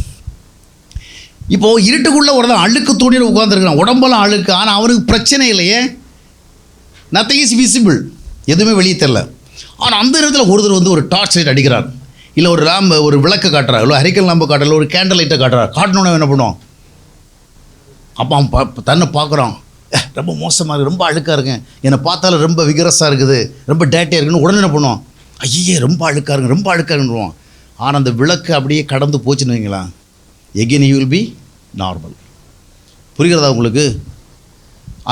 [SPEAKER 1] இப்போது இருட்டுக்குள்ளே ஒரு தான் அழுக்கு துணியில் உட்காந்துருக்கிறான், உடம்பெல்லாம் அழுக்கு. ஆனால் அவனுக்கு பிரச்சனை இல்லையே, நத்திங் இஸ் விசிபிள், எதுவுமே வெளியே தெரில. ஆனால் அந்த இடத்துல ஒருத்தர் வந்து ஒரு டார்ச் லைட் அடிக்கிறார், இல்லை ஒரு ஒரு விளக்கு காட்டுறார், இல்லை ஹரிக்கல் லாம்பை காட்டுற, இல்லை ஒரு கேண்டில் லைட்டை காட்டுறார். காட்டணுன்னு என்ன பண்ணுவோம், அப்போ அவன் தன்னை பார்க்குறான், ரொம்ப மோசமாக இருக்குது, ரொம்ப அழுக்காக இருக்கேன், என்னை பார்த்தாலும் ரொம்ப விகரஸாக இருக்குது, ரொம்ப டேட்டியாக இருக்குன்னு உடனே என்ன பண்ணுவோம், ஐயே ரொம்ப அழுக்காருங்கன்னுவான். ஆனால் அந்த விளக்கு அப்படியே கடந்து போச்சுன்னு வைங்களா, again you will be normal. புரிகிறதா உங்களுக்கு?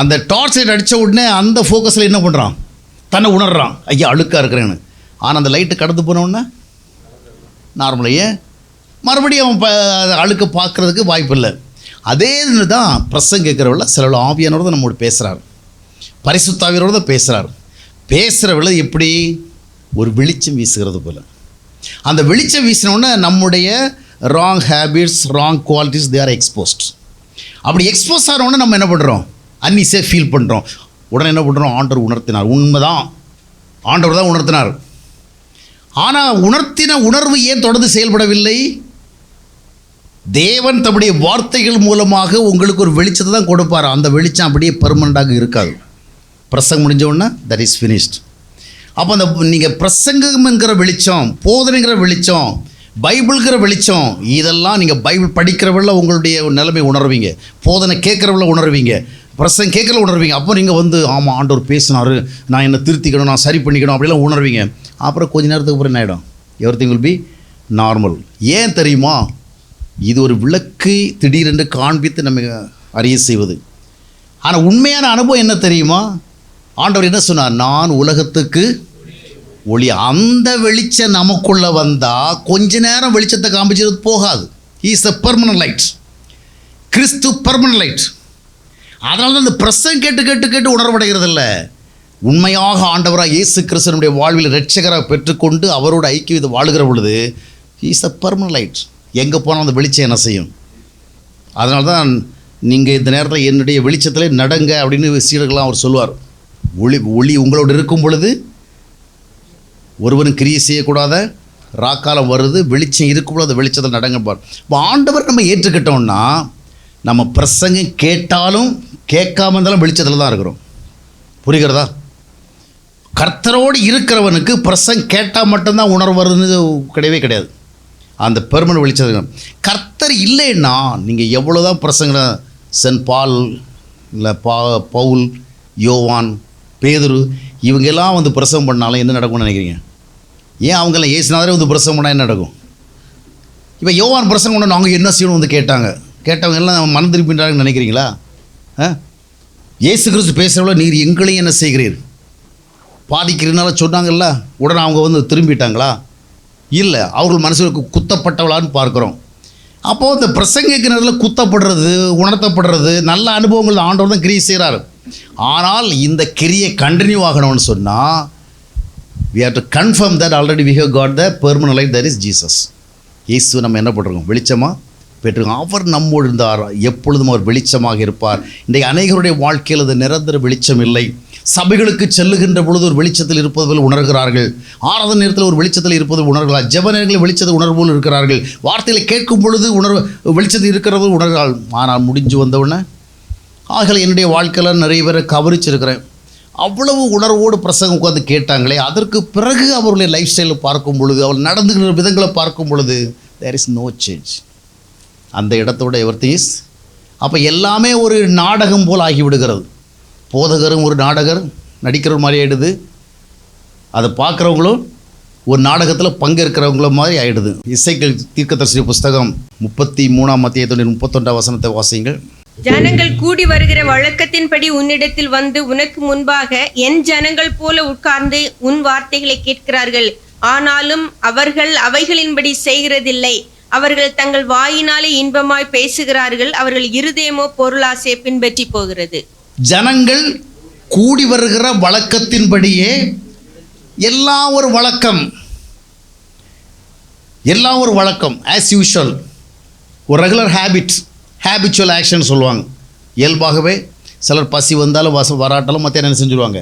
[SPEAKER 1] அந்த டார்ச் லைட் அடித்த உடனே அந்த ஃபோக்கஸில் என்ன பண்ணுறான், தன்னை உணர்றான், ஐயா அழுக்காக இருக்கிறேன்னு. ஆனால் அந்த லைட்டு கடந்து போனவுடனே நார்மலையே மறுபடியும் அவன் அழுக்க பார்க்குறதுக்கு வாய்ப்பு இல்லை. அதே தான் பிரசங்க கேட்குறவள சில ஆவியானோட தான் நம்மோடு பேசுகிறார், பரிசுத்த ஆவியானோட தான் பேசுகிறவள எப்படி ஒரு வெளிச்சம் வீசுகிறது போல். அந்த வெளிச்சம் வீசினோடனே நம்முடைய wrong habits, wrong qualities they are exposed. அப்படி எக்ஸ்போஸ் ஆகிறோன்னா நம்ம என்ன பண்ணுறோம், அன்னிஸே ஃபீல் பண்ணுறோம். உடனே என்ன பண்ணுறோம், ஆண்டவர் உணர்த்தினார். உண்மைதான், ஆண்டவர் தான் உணர்த்தினார். ஆனால் உணர்த்தின உணர்வு ஏன் தொடர்ந்து செயல்படவில்லை? தேவன் தம்முடைய வார்த்தைகள் மூலமாக உங்களுக்கு ஒரு வெளிச்சத்தை தான் கொடுப்பார். அந்த வெளிச்சம் அப்படியே பெர்மனண்டாக இருக்காது. பிரசங்கம் முடிஞ்ச உடனே தட் இஸ் ஃபினிஷ்ட். அப்போ அந்த நீங்கள் பிரசங்கம்ங்கிற வெளிச்சம், போதனைங்கிற வெளிச்சம், பைபிள்கிற வெளிச்சம், இதெல்லாம் நீங்கள் பைபிள் படிக்கிறவள்ள உங்களுடைய நிலைமை உணர்வீங்க, போதனை கேட்குறவள்ள உணர்வீங்க, பிரசங்கம் கேட்குற உணர்வீங்க. அப்போ நீங்கள் வந்து ஆமாம் ஆண்டவர் பேசினார், நான் என்னை திருத்திக்கணும், நான் சரி பண்ணிக்கணும் அப்படிலாம் உணர்வீங்க. அப்புறம் கொஞ்ச நேரத்துக்கு அப்புறம் என்ன ஆகிடும், எவ்ரிதிங் வில் பி நார்மல். ஏன் தெரியுமா? இது ஒரு விளக்கு திடீரென்று காண்பித்து நம்ம அறிய செய்வது. ஆனால் உண்மையான அனுபவம் என்ன தெரியுமா? ஆண்டவர் என்ன சொன்னார், நான் உலகத்துக்கு ஒளி. அந்த வெளிச்சம் நமக்குள்ளே வந்தால் கொஞ்ச நேரம் வெளிச்சத்தை காமிச்சது போகாது. He is a permanent light. கிறிஸ்து பெர்மனன்ட் லைட். அதனால தான் இந்த பிரசங்கம் கேட்டு உணர்வடைகிறது இல்லை. உண்மையாக ஆண்டவராக இயேசு கிறிஸ்துவனுடைய வாழ்வில் இரட்சகராக பெற்றுக்கொண்டு அவரோட ஐக்கியத்தை வாழுகிற பொழுது he is a permanent light. எங்கே போனால் அந்த வெளிச்சம் என்ன செய்யும்? அதனால தான் நீங்கள் இந்த நேரத்தில் என்னுடைய வெளிச்சத்தில் நடங்க அப்படின்னு சீடர்கள்லாம் அவர் சொல்லுவார். ஒளி உங்களோடு இருக்கும் பொழுது ஒருவரும் கிரியை செய்யக்கூடாத ராக்காலம் வருது, வெளிச்சம் இருக்கும் பொழுது அந்த வெளிச்சத்தில் நடங்கப்பார். இப்போ ஆண்டவர் நம்ம ஏற்றுக்கிட்டோம்னா நம்ம பிரசங்கம் கேட்டாலும் கேட்காம இருந்தாலும் வெளிச்சத்தில் தான் இருக்கிறோம். புரிகிறதா? கர்த்தரோடு இருக்கிறவனுக்கு பிரசங்கம் கேட்டால் மட்டும்தான் உணர்வு வருதுன்னு கிடையவே கிடையாது. அந்த பெர்மனன்ட் வெளிச்சம். கர்த்தர் இல்லைன்னா நீங்கள் எவ்வளோ தான் பிரசங்க சென்ட் பால் இல்லை பவுல், யோவான், பேதுரு இவங்கெல்லாம் வந்து பிரசவம் பண்ணாலும் என்ன நடக்கும்னு நினைக்கிறீங்க? ஏன் அவங்கெல்லாம் இயேசுநாதரே வந்து பிரசவம் பண்ணால் என்ன நடக்கும்? இப்போ யோவான் பிரசங்கம் பண்ண அவங்க என்ன செய்யணும் வந்து கேட்டவங்க எல்லாம் மனம் திரும்பின்றாங்கன்னு நினைக்கிறீங்களா? இயேசு கிறிஸ்து பேசுகிறவள நீர் எங்களையும் என்ன செய்கிறீர் பாதிக்கிறதுனால சொன்னாங்கல்ல, உடனே அவங்க வந்து திரும்பிட்டாங்களா? இல்லை, அவர்கள் மனசுக்கு குத்தப்பட்டவளான்னு பார்க்குறோம். அப்போது இந்த பிரசங்கிக்கிறதுல குத்தப்படுறது, உணர்த்தப்படுறது, நல்ல அனுபவங்கள் ஆண்டவர் தான் கிரியை செய்கிறார். ஆனால் இந்த கிரியை கண்டினியூ ஆகணும்னு சொன்னால் we have to confirm that already we have got the permanent light, that is Jesus. இயேசு நம்ம என்ன பண்ணுறோம்? வெளிச்சமாக பெற்றிருக்கோம். அவர் நம்மோடு இருந்தார், எப்பொழுதும் அவர் வெளிச்சமாக இருப்பார். இன்றைக்கு அநேகருடைய வாழ்க்கையில் அது நிரந்தர வெளிச்சம் இல்லை. சபைகளுக்கு செல்லுகின்ற பொழுது ஒரு வெளிச்சத்தில் இருப்பது போல் உணர்கிறார்கள். ஆராதனை நேரத்தில் ஒரு வெளிச்சத்தில் இருப்பது உணர்கிறார். ஜெப நேரங்களில் வெளிச்சத்தை உணர்வோல் இருக்கிறார்கள். வார்த்தைகளை கேட்கும் பொழுது வெளிச்சத்தில் இருக்கிறது உணர்கிறாள். ஆனால் முடிஞ்சு வந்தவுடனே ஆகலை என்னுடைய வாழ்க்கையில் நிறைய பேரை கவனிச்சிருக்கிறேன். அவ்வளவு உணர்வோடு பிரசங்கம் உட்காந்து கேட்டாங்களே, அதற்கு பிறகு அவருடைய லைஃப் ஸ்டைலை பார்க்கும் பொழுது, அவர் நடந்துகிற விதங்களை பார்க்கும் பொழுது தேர் இஸ் நோ சேஞ்ச். அந்த இடத்தோட எவர்திங் இஸ். அப்போ எல்லாமே ஒரு நாடகம் போல் ஆகிவிடுகிறது. போதகரும் ஒரு நாடகர் நடிக்கிற மாதிரி ஆகிடுது, அதை பார்க்குறவங்களும் ஒரு நாடகத்தில் பங்கேற்கிறவங்கள மாதிரி ஆகிடுது. இசைக்கேல் தீர்க்கதரிசி புஸ்தகம் 33ஆம் அத்தியாயத்தின் 31ஆம் வசனத்தை வாசியுங்கள்.
[SPEAKER 2] ஜனங்கள் கூடி வருகிற வழக்கத்தின்படி உன்னிடத்தில் வந்து உனக்கு முன்பாக என் ஜனங்கள் போல உட்கார்ந்து உன் வார்த்தைகளை கேட்கிறார்கள். ஆனாலும் அவர்கள் அவைகளின்படி செய்கிறதில்லை. அவர்கள் தங்கள் வாயினாலே இன்பமாய் பேசுகிறார்கள், அவர்கள் இருதயமோ பொருளாசையை பின்பற்றி போகிறது.
[SPEAKER 1] ஜனங்கள் கூடி வருகிற வழக்கத்தின்படியே எல்லாம் ஒரு வழக்கம் ஆஸ் யூஷுவல், ஒரு ரெகுலர் ஹேபிச்சுவல் ஆக்ஷன் சொல்லுவாங்க. இயல்பாகவே சிலர் பசி வந்தாலும் வராட்டாலும் மற்ற என்ன செஞ்சுருவாங்க,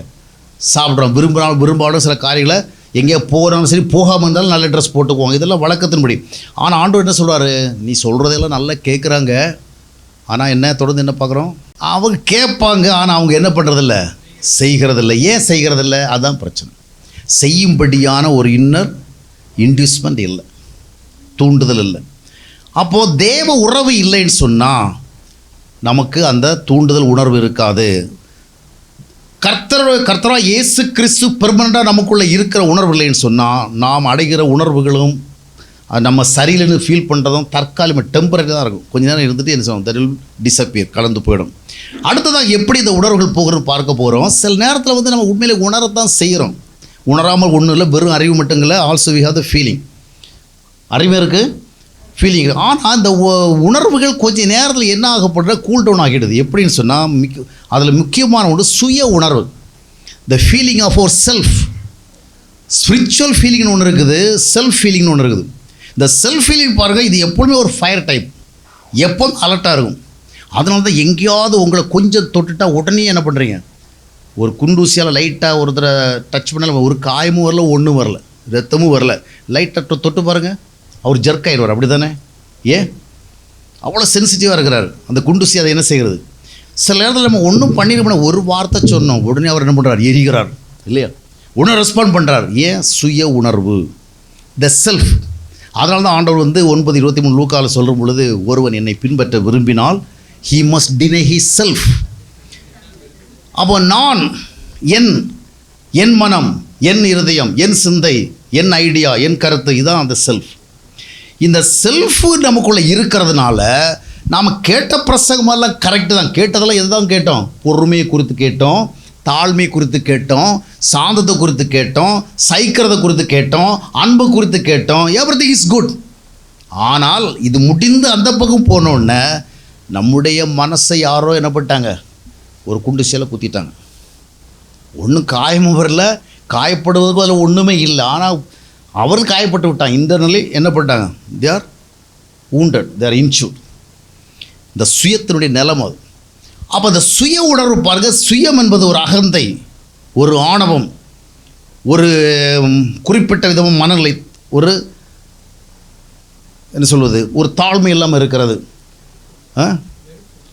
[SPEAKER 1] சாப்பிட்றோம். விரும்பாலும் சில காரியங்களை எங்கேயோ போகிறாலும் சரி, போகாமல் இருந்தாலும் நல்ல ட்ரெஸ் போட்டுக்குவாங்க. இதெல்லாம் வழக்கத்தின்படி. ஆனால் ஆண்டவர் என்ன சொல்கிறாரு? நீ சொல்கிறதெல்லாம் நல்லா கேட்குறாங்க, ஆனால் என்ன தொடர்ந்து என்ன பார்க்குறோம்? அவங்க கேட்பாங்க, ஆனால் அவங்க என்ன பண்ணுறதில்ல, செய்கிறதில்ல. ஏன் செய்கிறதில்ல? அதுதான் பிரச்சனை. செய்யும்படியான ஒரு இன்னர் இன்டியூஸ்மெண்ட் இல்லை, தூண்டுதல் இல்லை. அப்போது தேவ உறவு இல்லைன்னு சொன்னால் நமக்கு அந்த தூண்டுதல் உணர்வு இருக்காது. கர்த்தராக இயேசு கிறிஸ்து பெர்மனண்டாக நமக்குள்ளே இருக்கிற உணர்வு இல்லைன்னு சொன்னால் நாம் அடைகிற உணர்வுகளும் நம்ம சரியில்லைன்னு ஃபீல் பண்ணுறதும் தற்காலிகமாக டெம்பரரி தான் இருக்கும். கொஞ்ச நேரம் இருந்துட்டு என்ன சொல்லுவோம், தட் வில் டிஸப்பியர், கலந்து போயிடும். அடுத்ததாக எப்படி இந்த உணர்வுகள் போகிறோன்னு பார்க்க போகிறோம். சில நேரத்தில் வந்து நம்ம உண்மையிலே உணரத்தான் செய்கிறோம். உணராமல் ஒன்றும் இல்லை, வெறும் அறிவு மட்டும் இல்லை. Also we have the feeling, அறிவு இருக்குது, ஃபீலிங். ஆனால் அந்த உணர்வுகள் கொஞ்சம் நேரத்தில் என்ன ஆகப்படுற கூல் டவுன் ஆகிடுது. எப்படின்னு சொன்னால் அதில் முக்கியமான ஒன்று சுய உணர்வு, the feeling of our self. Spiritual ஃபீலிங்னு ஒன்று இருக்குது, செல்ஃப் ஃபீலிங்னு ஒன்று இருக்குது. இந்த செல்ஃப் ஃபீலிங் பாருங்கள், இது எப்பொழுதுமே ஒரு ஃபயர் டைப், எப்போவும் அலர்ட்டாக இருக்கும். அதனால தான் எங்கேயாவது உங்களை கொஞ்சம் தொட்டுட்டால் உடனே என்ன பண்ணுறீங்க, ஒரு குண்டூசியால் லைட்டாக ஒருத்தரை டச் பண்ணால் ஒரு காயமும் வரல, ஒன்றும் வரல, ரத்தமும் வரல, லைட்டாக தொட்டு பாருங்கள், அவர் ஜர்க் ஆயிடுவார். அப்படி தானே? ஏன் அவ்வளோ சென்சிட்டிவாக இருக்கிறார் அந்த குண்டூசி? அதை என்ன செய்கிறது? சில நேரத்தில் நம்ம ஒன்றும் பண்ணிருப்போம்னா, ஒரு வார்த்தை சொன்னோம் உடனே அவர் என்ன பண்ணுறார், எரிகிறார் இல்லையா, உடனே ரெஸ்பாண்ட் பண்ணுறார். ஏன்? சுய உணர்வு, த செல்ஃப். அதனால தான் ஆண்டவர் வந்து 9:23 லூக்காவில் சொல்லும் பொழுது, ஒருவன் என்னை பின்பற்ற விரும்பினால் he must deny his self. அப்போ நான், என் மனம், என் இருதயம், என் சிந்தை, என் ஐடியா, என் கருத்து, இதுதான் அந்த செல்ஃப். இந்த செல்ஃபு நமக்குள்ளே இருக்கிறதுனால நாம் கேட்ட பிரசங்கமெல்லாம் கரெக்டு தான். கேட்டதெல்லாம் எது தான் கேட்டோம்? பொறுமையை குறித்து கேட்டோம், தாழ்மை குறித்து கேட்டோம், சாந்தத்தை குறித்து கேட்டோம், சைக்கிறத குறித்து கேட்டோம், அன்பு குறித்து கேட்டோம். Everything is good. ஆனால் இது முடிந்து அந்த பக்கம் போனோடனே நம்முடைய மனசை யாரோ என்ன பண்ணிட்டாங்க, ஒரு குண்டு சேலை குத்திட்டாங்க. ஒன்றும் காயமும் வரல, காயப்படுவதற்கும் அதில் ஒன்றுமே இல்லை. ஆனால் அவர் காயப்பட்டு விட்டாங்க. இன்டர்னலி என்ன பண்ணிட்டாங்க, they are wounded, they are injured. இந்த சுயத்தினுடைய நிலம் அது. அப்போ அந்த சுய உணர்வு பாருங்கள். சுயம் என்பது ஒரு அகந்தை, ஒரு ஆணவம், ஒரு குறிப்பிட்ட விதமான மனநிலை, ஒரு என்ன சொல்வது, ஒரு தாழ்மை இல்லாமல் இருக்கிறது.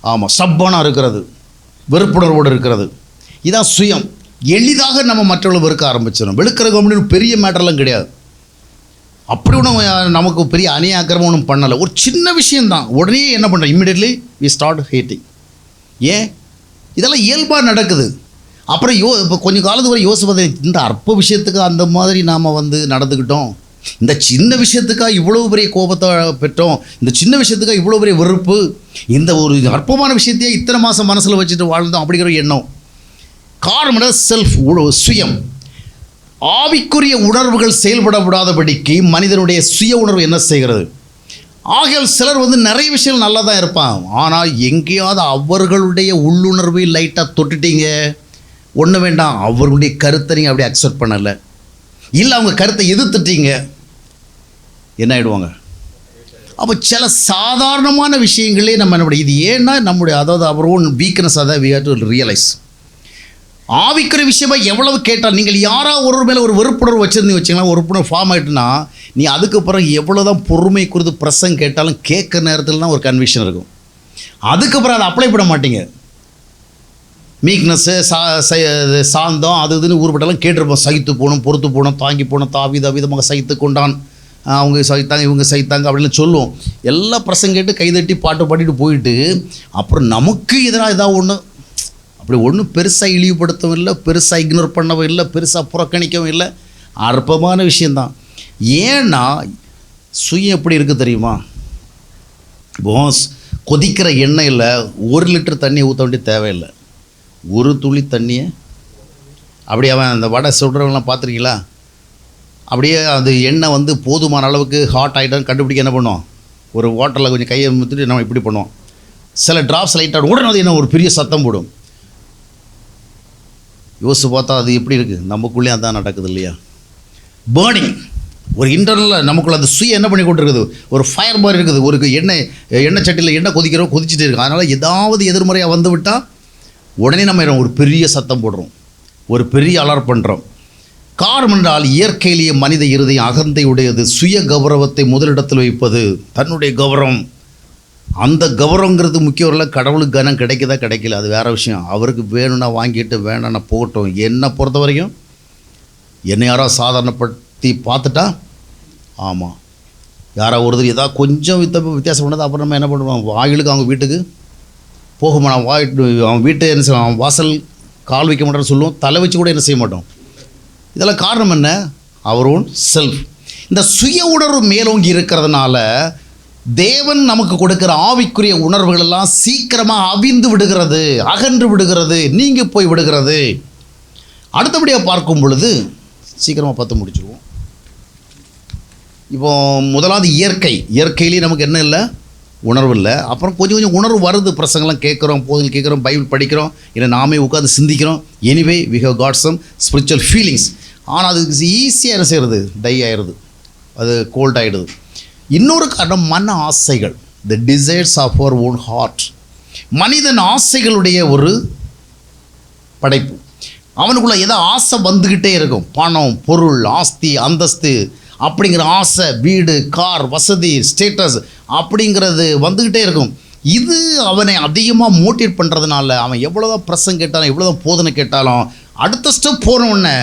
[SPEAKER 1] ஆமாம், ஸ்டப்பானாக இருக்கிறது, வெறுப்புணர்வோடு இருக்கிறது. இதுதான் சுயம். எளிதாக நம்ம மற்றவங்களை வெறுக்க ஆரம்பிச்சிடும். வெளுக்கிற அப்படின்னு பெரிய மேட்டர்லாம் கிடையாது. அப்படி ஒன்றும் நமக்கு பெரிய அநியாக்கிரமம் ஒன்றும் பண்ணலை. ஒரு சின்ன விஷயந்தான், உடனே என்ன பண்ணுறோம், இம்மிடியட்லி வி ஸ்டார்ட் ஹேட்டிங். ஏன்? இதெல்லாம் இயல்பாக நடக்குது. அப்புறம் இப்போ கொஞ்சம் காலத்து வரை யோசிப்பது, இந்த அற்ப விஷயத்துக்கு அந்த மாதிரி நாம் நடந்துக்கிட்டோம், இந்த சின்ன விஷயத்துக்காக இவ்வளோ பெரிய கோபத்தை பெற்றோம், இந்த சின்ன விஷயத்துக்காக இவ்வளோ பெரிய வெறுப்பு, இந்த ஒரு அற்பமான விஷயத்தையே இத்தனை மாதம் மனசில் வச்சுட்டு வாழ்ந்தோம் அப்படிங்கிற எண்ணம். காரணம் செல்ஃப், சுயம். ஆவிக்குரிய உணர்வுகள் செயல்பட விடாதபடிக்கு மனிதனுடைய சுய உணர்வு என்ன செய்கிறது? ஆகையால் சிலர் நிறைய விஷயங்கள் நல்லா தான் இருப்பான், ஆனால் எங்கேயாவது அவர்களுடைய உள்ளுணர்வை லைட்டாக தொட்டுட்டீங்க, ஒன்று வேண்டாம், அவர்களுடைய கருத்தை நீங்கள் அப்படியே அக்செப்ட் பண்ணலை, இல்லை அவங்க கருத்தை எதிர்த்துட்டீங்க, என்ன ஆகிடுவாங்க? அப்போ சில சாதாரணமான விஷயங்களே நம்ம என்ன, இது ஏன்னா நம்முடைய அதாவது அவர் ஓன் வீக்னஸ், அதை வி ஹேவ் டு ரியலைஸ். ஆவிக்குரிய விஷயமா எவ்வளவு கேட்டால், நீங்கள் யாராவது ஒரு மேலே ஒரு வெறுப்புணர்வு வச்சுருந்தீங்க வச்சிங்களா, ஒரு வெறுப்புணர்வு ஃபார்ம் ஆகிட்டுனா, நீ அதுக்கப்புறம் எவ்வளோ தான் பொறுமை குறித்து பிரசங்க கேட்டாலும் கேட்குற நேரத்தில் தான் ஒரு கன்விக்ஷன் இருக்கும். அதுக்கப்புறம் அதை அப்ளை பண்ண மாட்டீங்க. மீக்னஸ்ஸு, சாந்தம், அது இதுன்னு ஊர்பட்டெல்லாம் கேட்டிருப்போம். சகித்து போகணும், பொறுத்து போகணும், தாங்கி போகணும், தாவிதமாக சகித்து கொண்டான், அவங்க சகித்தாங்க, இவங்க சகித்தாங்க அப்படின்னு சொல்லுவோம். எல்லாம் பிரசங்க கேட்டு கைதட்டி பாட்டு பாடிட்டு போயிட்டு, அப்புறம் நமக்கு எதிராக ஏதாவது ஒன்று அப்படி ஒன்றும் பெருசாக இழிவுபடுத்தவும் இல்லை, பெருசாக இக்னோர் பண்ணவும் இல்லை, பெருசாக புறக்கணிக்கவும் இல்லை, அற்பமான விஷயந்தான். ஏன்னா சுயம் எப்படி இருக்குது தெரியுமா? இப்போ கொதிக்கிற எண்ணெயில் 1 லிட்டர் தண்ணியை ஊற்ற வேண்டிய தேவையில்லை, ஒரு துளி தண்ணியை அப்படியே அவன் அந்த வடை சுடுறவங்களாம் பார்த்துருக்கீங்களா, அப்படியே அது எண்ணெய் போதுமான அளவுக்கு ஹாட் ஆகிட்டான்னு கண்டுபிடிக்க என்ன பண்ணுவோம், ஒரு வாட்டரில் கொஞ்சம் கையை முத்துட்டு நம்ம இப்படி பண்ணுவோம். சில ட்ராப்ஸ் லைட்டாக உடனே அது என்ன ஒரு பெரிய சத்தம் போடும். யோசிச்சு பார்த்தா அது எப்படி இருக்குது? நமக்குள்ளே அதான் நடக்குது இல்லையா? பேர்னிங், ஒரு இன்டர்னலில் நமக்குள்ள அந்த சுய என்ன பண்ணி கொண்டிருக்குது, ஒரு ஃபயர் மாதிரி இருக்குது. ஒரு எண்ணெய் சட்டியில் எண்ணெய் கொதிச்சுட்டு இருக்குது. அதனால் ஏதாவது எதிர்மறையாக வந்து விட்டால் உடனே நம்ம ஒரு பெரிய சத்தம் போடுறோம், ஒரு பெரிய அலர்ட் பண்ணுறோம். காரணம் என்றால் இயற்கையிலேயே மனித இருதயம் அகந்தை உடையது. சுய கௌரவத்தை முதலிடத்தில் வைப்பது, தன்னுடைய கௌரவம். அந்த கௌரவங்கிறது முக்கியம் இல்லை. கடவுளுக்கு கனம் கிடைக்குதா கிடைக்கல அது வேறு விஷயம். அவருக்கு வேணும்னா வாங்கிட்டு வேணும்னா போகட்டும். என்னை பொறுத்த வரைக்கும் என்னை யாராவது சாதாரணப்படுத்தி பார்த்துட்டா, ஆமாம் யாராவது ஒருத்தர் ஏதாவது கொஞ்சம் வித்தியாசம் பண்ணது, அப்புறம் நம்ம என்ன பண்ணுவோம், வாயிலுக்கு அவங்க வீட்டுக்கு போகுமா, நான் அவன் வீட்டை என்ன செய்வோம், அவன் வாசல் கால் வைக்க மாட்டோம்னு சொல்லுவோம், தலை வச்சு கூட என்ன செய்ய மாட்டோம். இதெல்லாம் காரணம் என்ன? அவர் ஓன் செல்ஃப். இந்த சுய உணர்வு மேலோங்கி இருக்கிறதுனால தேவன் நமக்கு கொடுக்குற ஆவிக்குரிய உணர்வுகள் எல்லாம் சீக்கிரமாக அவிந்து விடுகிறது, அகன்று விடுகிறது, நீங்கி போய் விடுகிறது. அடுத்தபடியாக பார்க்கும் பொழுது சீக்கிரமாக பார்த்து முடிச்சுடுவோம். இப்போ முதலாவது இயற்கையிலேயே நமக்கு என்ன இல்லை, உணர்வு இல்லை. அப்புறம் கொஞ்சம் கொஞ்சம் உணர்வு வருது, பிரசங்கெல்லாம் கேட்குறோம், போதில் கேட்குறோம், பைபிள் படிக்கிறோம், இல்லை நாமே உட்காந்து சிந்திக்கிறோம். Anyway we have got some spiritual feelings. ஆனால் அதுக்கு ஈஸியாக என்ன செய்கிறது, டை ஆயிடுது, அது கோல்ட் ஆகிடுது. இன்னொரு காரணம் மன ஆசைகள், the desires of our own heart. மனிதன் ஆசைகளுடைய ஒரு படைப்பு. அவனுக்குள்ள ஏதோ ஆசை வந்துக்கிட்டே இருக்கும். பணம், பொருள், ஆஸ்தி, அந்தஸ்து அப்படிங்கிற ஆசை, வீடு, கார், வசதி, ஸ்டேட்டஸ் அப்படிங்கிறது வந்துக்கிட்டே இருக்கும். இது அவனை அதிகமாக மோட்டிவேட் பண்ணுறதுனால அவன் எவ்வளோதான் பிரசங்க கேட்டாலும் எவ்வளோதான் போதனை கேட்டாலும் அடுத்த ஸ்டெப் போன உடனே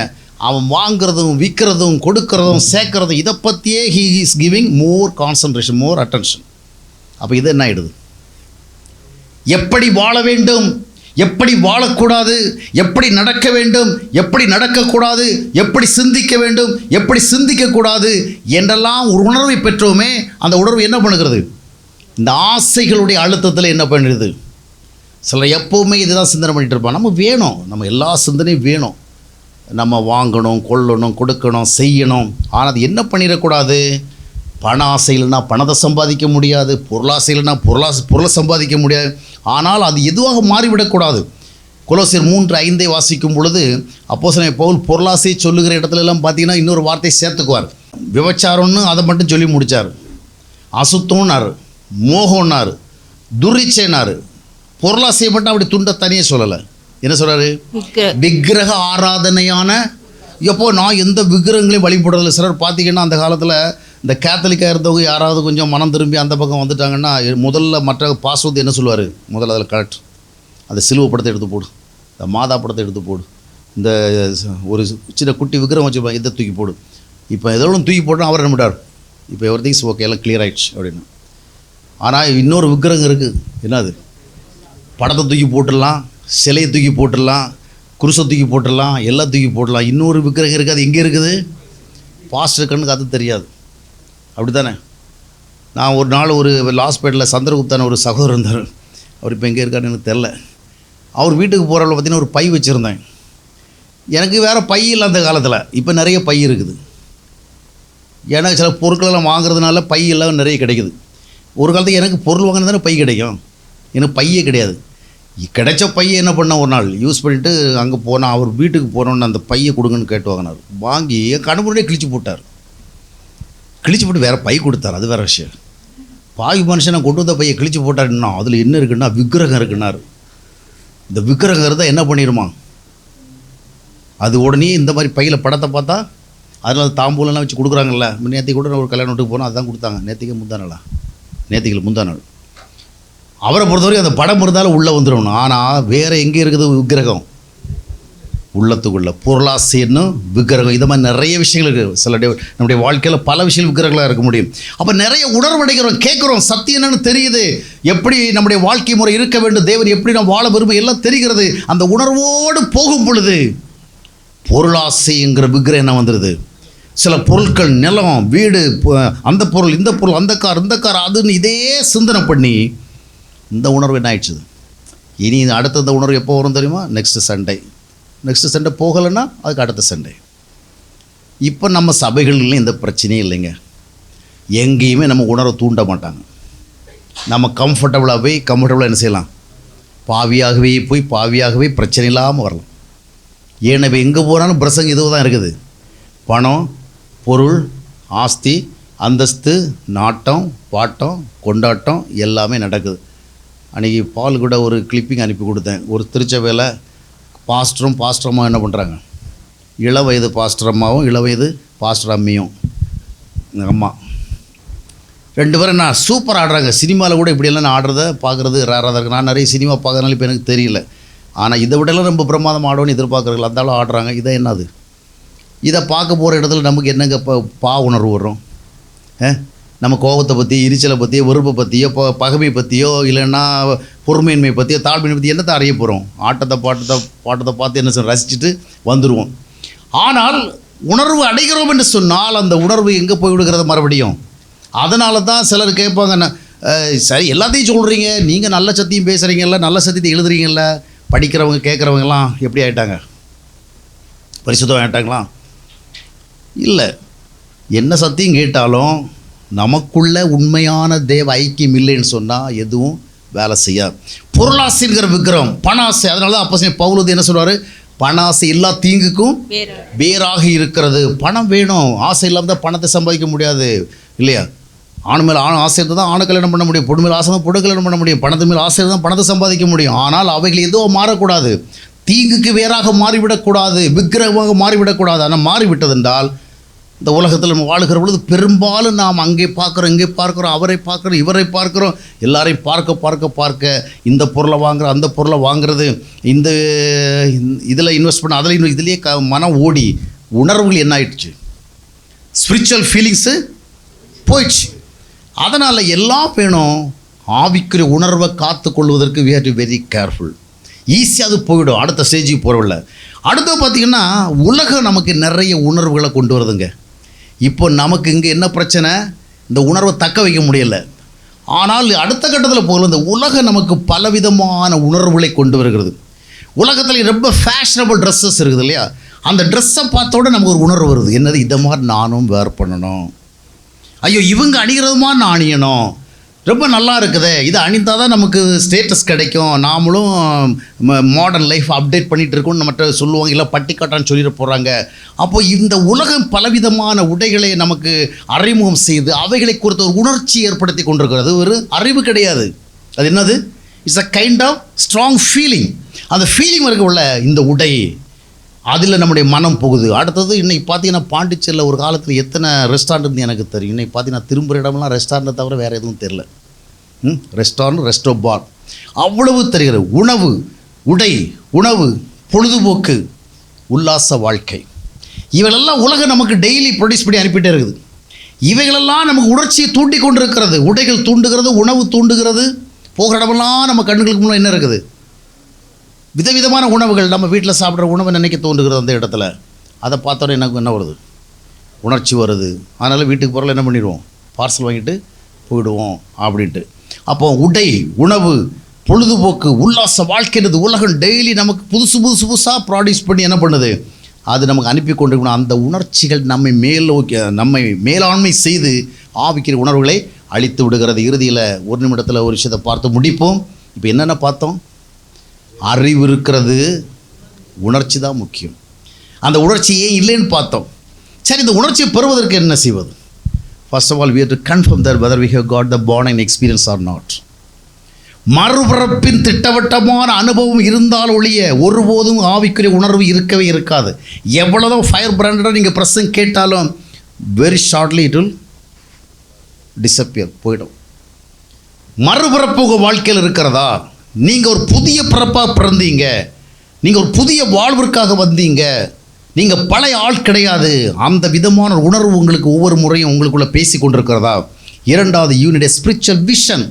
[SPEAKER 1] அவன் வாங்கிறதும் விற்கிறதும் கொடுக்கறதும் சேர்க்கறதும் இதை பற்றியே he is giving more concentration, more attention. அப்போ இது என்ன ஆகிடுது? எப்படி வாழ வேண்டும், எப்படி வாழக்கூடாது, எப்படி நடக்க வேண்டும், எப்படி நடக்கக்கூடாது, எப்படி சிந்திக்க வேண்டும், எப்படி சிந்திக்கக்கூடாது என்றெல்லாம் ஒரு உணர்வை பெற்றோமே, அந்த உணர்வு என்ன பண்ணுகிறது? இந்த ஆசைகளுடைய அழுத்தத்தில் என்ன பண்ணுறது? சிலர் எப்போவுமே இதுதான் சிந்தனை பண்ணிகிட்டு இருப்பான். நம்ம வேணும், நம்ம எல்லா சிந்தனையும் வேணும், நம்ம வாங்கணும், கொள்ளணும், கொடுக்கணும், செய்யணும். ஆனால் அது என்ன பண்ணிடக்கூடாது? பண ஆசை இல்லைன்னா பணத்தை சம்பாதிக்க முடியாது, பொருளாசை இல்லைன்னா பொருளை சம்பாதிக்க முடியாது. ஆனால் அது எதுவாக மாறிவிடக்கூடாது. கொலோசியர் 3:5 வாசிக்கும் பொழுது அப்போஸ்தலன் பவுல் பொருளாசை சொல்லுகிற இடத்துல எல்லாம் பார்த்தீங்கன்னா இன்னொரு வார்த்தை சேர்த்துக்குவார். விபச்சாரம்னு அதை மட்டும் சொல்லி முடித்தார். அசுத்தம்னார், மோகம்னார், துரிச்சைனார். பொருளாசையை மட்டும் அப்படி துண்டை தனியே சொல்லலை. என்ன சொல்கிறாரு? விக்கிரக ஆராதனையான. எப்போ நான் எந்த விக்கிரகங்களையும் வழிபடுறதில்ல. சிலர் பார்த்தீங்கன்னா அந்த காலத்தில் இந்த கேத்தலிக்காக இருந்தவங்க யாராவது கொஞ்சம் மனம் திரும்பி அந்த பக்கம் வந்துட்டாங்கன்னா முதல்ல மற்ற பாஸ்வது என்ன சொல்லுவார்? முதல்ல அதில் கரெக்ட், அந்த சிலுவை படத்தை எடுத்து போடு, இந்த மாதா படத்தை எடுத்து போடு, இந்த ஒரு சின்ன குட்டி விக்கிரம் வச்சுருப்பாங்க, இதை தூக்கி போடு. இப்போ எதோ தூக்கி போட்டோம், அவர் என்ன பண்ணார், இப்போ எவ்ரி திங்ஸ் ஓகே, எல்லாம் கிளியர் ஆகிடுச்சு அப்படின்னு. ஆனால் இன்னொரு விக்கிரகம் இருக்குது, என்னது, படத்தை தூக்கி போட்டுடலாம், சிலையை தூக்கி போட்டுடலாம், குருசை தூக்கி போட்டுடலாம், எல்லாம் தூக்கி போடலாம். இன்னொரு விக்கிரகம் இருக்குது, அது எங்கே இருக்குது, பாஸ்டர் கண்ணுக்கு அது தெரியாது. அப்படி தானே? நான் ஒரு நாள் ஒரு லாஸ்பேட்டில் சந்திரகுப்தான ஒரு சகோதரர் இருந்தார். அவர் இப்போ எங்கே இருக்காருன்னு எனக்கு தெரில. அவர் வீட்டுக்கு போகிறவளை பார்த்தீங்கன்னா ஒரு பை வச்சுருந்தேன். எனக்கு வேறு பை இல்லை அந்த காலத்தில், இப்போ நிறைய பை இருக்குது. எனக்கு சில பொருட்களெல்லாம் வாங்குறதுனால பை எல்லாம் நிறைய கிடைக்குது. ஒரு காலத்துக்கு எனக்கு பொருள் வாங்கினா தானே பை கிடைக்கும், எனக்கு பையே கிடையாது. கிடைச்ச பையை என்ன பண்ண, ஒரு நாள் யூஸ் பண்ணிவிட்டு அங்கே போனால், அவர் வீட்டுக்கு போனோன்னு அந்த பையை கொடுங்கன்னு கேட்டு வாங்கினார். வாங்கி என் கணவனே கிழிச்சு போட்டார். கிழிச்சு போட்டு வேறு பை கொடுத்தார், அது வேறு விஷயம். பாவி மனுஷனை கொண்டு வந்த பையை கிழிச்சு போட்டாருன்னா அதில் என்ன இருக்குன்னா விக்கிரகம் இருக்குன்னாரு. இந்த விக்கிரகம் இருந்தால் என்ன பண்ணிடுமா, அது உடனே இந்த மாதிரி பையில் படத்தை பார்த்தா, அதனால் தாம்பூலெல்லாம் வச்சு கொடுக்குறாங்கல்ல. நேற்றுக்கு கூட ஒரு கல்யாண வீட்டுக்கு போனால் அதுதான் கொடுத்தாங்க. நேற்றுக்கு முந்தா நாள் அவரை பொறுத்தவரைக்கும் அந்த படம் இருந்தாலும் உள்ளே வந்துடும். ஆனால் வேறு எங்கே இருக்குது விக்கிரகம், உள்ளத்துக்குள்ளே பொருளாசைன்னு விக்கிரகம். இது மாதிரி நிறைய விஷயங்கள் இருக்குது. சில நம்முடைய வாழ்க்கையில் பல விஷயங்கள் விக்கிரகங்களாக இருக்க முடியும். அப்போ நிறைய உணர்வடைகிறோம், கேட்குறோம், சத்தியம் என்னன்னு தெரியுது, எப்படி நம்முடைய வாழ்க்கை முறை இருக்க வேண்டும், தேவன் எப்படி நம்ம வாழ விரும்ப எல்லாம் தெரிகிறது. அந்த உணர்வோடு போகும் பொழுது பொருளாசைங்கிற விக்கிரகம் என்ன வந்துடுது. சில பொருட்கள், நிலம், வீடு, அந்த பொருள், இந்த பொருள், அந்த கார் அதுன்னு இதே சிந்தனை பண்ணி இந்த உணர்வு என்ன ஆயிடுச்சு. இனி அடுத்த இந்த உணர்வு எப்போ வரும் தெரியுமா, நெக்ஸ்ட்டு சண்டே போகலைன்னா அதுக்கு அடுத்த சண்டே. இப்போ நம்ம சபைகளில் இந்த பிரச்சனையே இல்லைங்க. எங்கேயுமே நம்ம உணர்வை தூண்ட மாட்டாங்க. நம்ம கம்ஃபர்டபுளாக என்ன செய்யலாம், பாவியாகவே போய் பாவியாகவே பிரச்சனை இல்லாமல் வரலாம். ஏன்னா எங்கே போனாலும் பிரசங்க இதுவும் தான் இருக்குது. பணம், பொருள், ஆஸ்தி, அந்தஸ்து, நாட்டம், பாட்டம், கொண்டாட்டம் எல்லாமே நடக்குது. அன்றைக்கி பால் கூட ஒரு கிளிப்பிங் அனுப்பி கொடுத்தேன். ஒரு திருச்சபையில் பாஸ்டரும் என்ன பண்ணுறாங்க, இளவயது பாஸ்டர் அம்மாவும் இளவயது பாஸ்டர் அம்மியும், அம்மா 2 பேரும் நான் சூப்பர் ஆடுறாங்க. சினிமாவில் கூட இப்படியெல்லாம் நான் ஆடுறத பார்க்குறது ரேராக தான் இருக்குது. நான் நிறைய சினிமா பார்க்குறதுனால இப்போ எனக்கு தெரியல. ஆனால் இதை விடலாம் ரொம்ப பிரமாதம் ஆடுவோன்னு எதிர்பார்க்குறீங்களா, இருந்தாலும் ஆடுறாங்க. இதை என்னது, இதை பார்க்க போகிற இடத்துல நமக்கு என்னங்க பா உணர்வு வரும். நம்ம கோபத்தை பற்றி, எரிச்சலை பற்றியோ, வெறுப்பை பற்றியோ, பகைமை பற்றியோ, இல்லைன்னா பொறுமையின்மை பற்றியோ, தாழ்மையை பற்றி என்னத்தை அறிய போகிறோம். பாட்டத்தை பார்த்து என்ன ரசிச்சுட்டு வந்துடுவோம். ஆனால் உணர்வு அடைகிறோம் என்று சொன்னால் அந்த உணர்வு எங்கே போய்விடுகிறது மறுபடியும். அதனால தான் சிலர் கேட்பாங்க, சரி எல்லாத்தையும் சொல்கிறீங்க, நீங்கள் நல்ல சத்தியம் பேசுகிறீங்கல்ல, நல்ல சத்தியத்தை எழுதுறீங்கல்ல, படிக்கிறவங்க கேட்குறவங்கலாம் எப்படி ஆகிட்டாங்க, பரிசுத்தம் ஆகிட்டாங்களா? இல்லை, என்ன சத்தியம் கேட்டாலும் நமக்குள்ள உண்மையான தேவ ஐக்கியம் இல்லைன்னு சொன்னால் எதுவும் வேலை செய்யாது. பொருளாசைங்கிற விக்கிரம், பணாசை. அதனால தான் அப்போஸ்தலன் பவுல் என்ன சொல்வார், பணாசை எல்லா தீங்குக்கும் வேறாக இருக்கிறது. பணம் வேணும், ஆசை இல்லாமல் தான் பணத்தை சம்பாதிக்க முடியாது இல்லையா? ஆண் மேலே ஆசை இருந்தால் தான் ஆணை கல்யாணம் பண்ண முடியும், பொண்ணு மேலே ஆசை தான் பொண்ணு கல்யாணம் பண்ண முடியும், பணத்து மேலே ஆசை இருந்தால் பணத்தை சம்பாதிக்க முடியும். ஆனால் அவைகள் எதுவும் மாறக்கூடாது, தீங்குக்கு வேறாக மாறிவிடக்கூடாது, விக்கிரகமாக மாறிவிடக்கூடாது. ஆனால் மாறிவிட்டதென்றால் இந்த உலகத்தில் நம்ம வாழுகிற பொழுது பெரும்பாலும் நாம் அங்கே பார்க்குறோம், இங்கே பார்க்குறோம், அவரை பார்க்குறோம், இவரை பார்க்குறோம், எல்லாரையும் பார்க்க இந்த பொருளை வாங்குகிறோம், அந்த பொருளை வாங்குறது, இந்த இதில் இன்வெஸ்ட் பண்ண, அதில் இதுலேயே மனம் ஓடி உணர்வுகள் என்ன ஆயிடுச்சு, ஸ்பிரிச்சுவல் ஃபீலிங்ஸு போயிடுச்சு. அதனால் எல்லாம் வேணும். ஆவிக்குரிய உணர்வை காத்து கொள்வதற்கு we have to be very careful. ஈஸியாக அது போயிடும், அடுத்த ஸ்டேஜுக்கு போகிறவில்ல. அடுத்து பார்த்திங்கன்னா உலகம் நமக்கு நிறைய உணர்வுகளை கொண்டு வருதுங்க. இப்போ நமக்கு இங்கே என்ன பிரச்சனை, இந்த உணர்வை தக்க வைக்க முடியலை. ஆனால் அடுத்த கட்டத்தில் போகல, இந்த உலகம் நமக்கு பலவிதமான உணர்வுகளை கொண்டு வருகிறது. உலகத்தில் ரொம்ப ஃபேஷனபிள் ட்ரெஸ்ஸஸ் இருக்குது இல்லையா, அந்த ட்ரெஸ்ஸை பார்த்தோட நமக்கு ஒரு உணர்வு வருது. என்னது, இதை மாதிரி நானும் வேர் பண்ணணும், ஐயோ இவங்க அணிகிறதுமா நான் அணியணும், ரொம்ப நல்லா இருக்குது, இது அணிந்தால் தான் நமக்கு ஸ்டேட்டஸ் கிடைக்கும், நாமளும் மாடர்ன் லைஃப் அப்டேட் பண்ணிகிட்டு இருக்கோம்னு மற்ற சொல்லுவாங்க, இல்லை பட்டிக்காட்டான்னு சொல்லிட்டு போகிறாங்க. அப்போது இந்த உலகம் பலவிதமான உடைகளை நமக்கு அறிமுகம் செய்து அவைகளை குறித்த ஒரு உணர்ச்சி ஏற்படுத்தி கொண்டிருக்கிறது. ஒரு அறிவு கிடையாது, அது என்னது, it's a kind of strong feeling. அந்த ஃபீலிங் இருக்கக்குள்ள இந்த உடை, அதில் நம்முடைய மனம் போகுது. அடுத்தது இன்றைக்கி பார்த்தீங்கன்னா பாண்டிச்சேரியில் ஒரு காலத்தில் எத்தனை ரெஸ்டாரண்ட் இருந்து எனக்கு தெரியும். இன்றைக்கி பார்த்தீங்கன்னா திரும்புகிற இடம்லாம் ரெஸ்டாரண்ட்டை தவிர வேறு எதுவும் தெரில. ரெஸ்டாரண்ட், ரெஸ்டோ பார், அவ்வளவு தெரிகிறது. உணவு, உடை, உணவு, பொழுதுபோக்கு, உல்லாச வாழ்க்கை. இவைகளெல்லாம் உலகம் நமக்கு டெய்லி ப்ரொடியூஸ் பண்ணி அனுப்பிட்டே இருக்குது. இவைகளெல்லாம் நமக்கு உணர்ச்சியை தூண்டி கொண்டு இருக்கிறது. உடைகள் தூண்டுகிறது, உணவு தூண்டுகிறது. போகிற இடமெல்லாம் நம்ம கண்ணுகளுக்கு முன்னாடி என்ன இருக்குது? விதவிதமான உணவுகள். நம்ம வீட்டில் சாப்பிட்ற உணவை நினைக்க தோன்றுகிறது. அந்த இடத்துல அதை பார்த்தோன்னே எனக்கு என்ன வருது? உணர்ச்சி வருது. அதனால் வீட்டுக்கு போகிறல என்ன பண்ணிடுவோம்? பார்சல் வாங்கிட்டு போயிடுவோம் அப்படின்ட்டு. அப்போ உடை, உணவு, பொழுதுபோக்கு, உல்லாச வாழ்க்கைன்றது உலகம் டெய்லி நமக்கு புதுசாக ப்ராடியூஸ் பண்ணி என்ன பண்ணுது? அது நமக்கு அனுப்பி கொண்டிருக்கணும். அந்த உணர்ச்சிகள் நம்மை மேலாண்மை செய்து ஆவிக்கிற உணர்வுகளை அழித்து விடுகிறது. இறுதியில் ஒரு நிமிடத்தில் ஒரு விஷயத்தை பார்த்து முடிப்போம். இப்போ என்னென்ன பார்த்தோம்? அறிவு இருக்கிறது, உணர்ச்சி தான் முக்கியம். அந்த உணர்ச்சி ஏன் இல்லைன்னு பார்த்தோம். சரி, இந்த உணர்ச்சியை பெறுவதற்கு என்ன செய்வது? First of all, we have to confirm that whether we have got the born again experience or not. மறுபிறப்பின் திட்டவட்டமான அனுபவம் இருந்தால் ஒழிய ஒருபோதும் ஆவிக்குரிய உணர்வு இருக்கவே இருக்காது. எவ்வளோதான் ஃபயர் பிராண்டடாக நீங்கள் பிரசங்க கேட்டாலும் very shortly it will disappear, போயிடும். மறுபிறப்பு உங்கள் வாழ்க்கையில் இருக்கிறதா? நீங்கள் ஒரு புதிய பிறப்பாக பிறந்தீங்க, நீங்கள் ஒரு புதிய வாழ்விற்காக வந்தீங்க, நீங்கள் பழைய ஆள் கிடையாது. அந்த விதமான உணர்வு உங்களுக்கு ஒவ்வொரு முறையும் உங்களுக்குள்ளே பேசி கொண்டிருக்கிறதா? இரண்டாவது, யூனிட் ஸ்பிரிச்சுவல் விஷன்.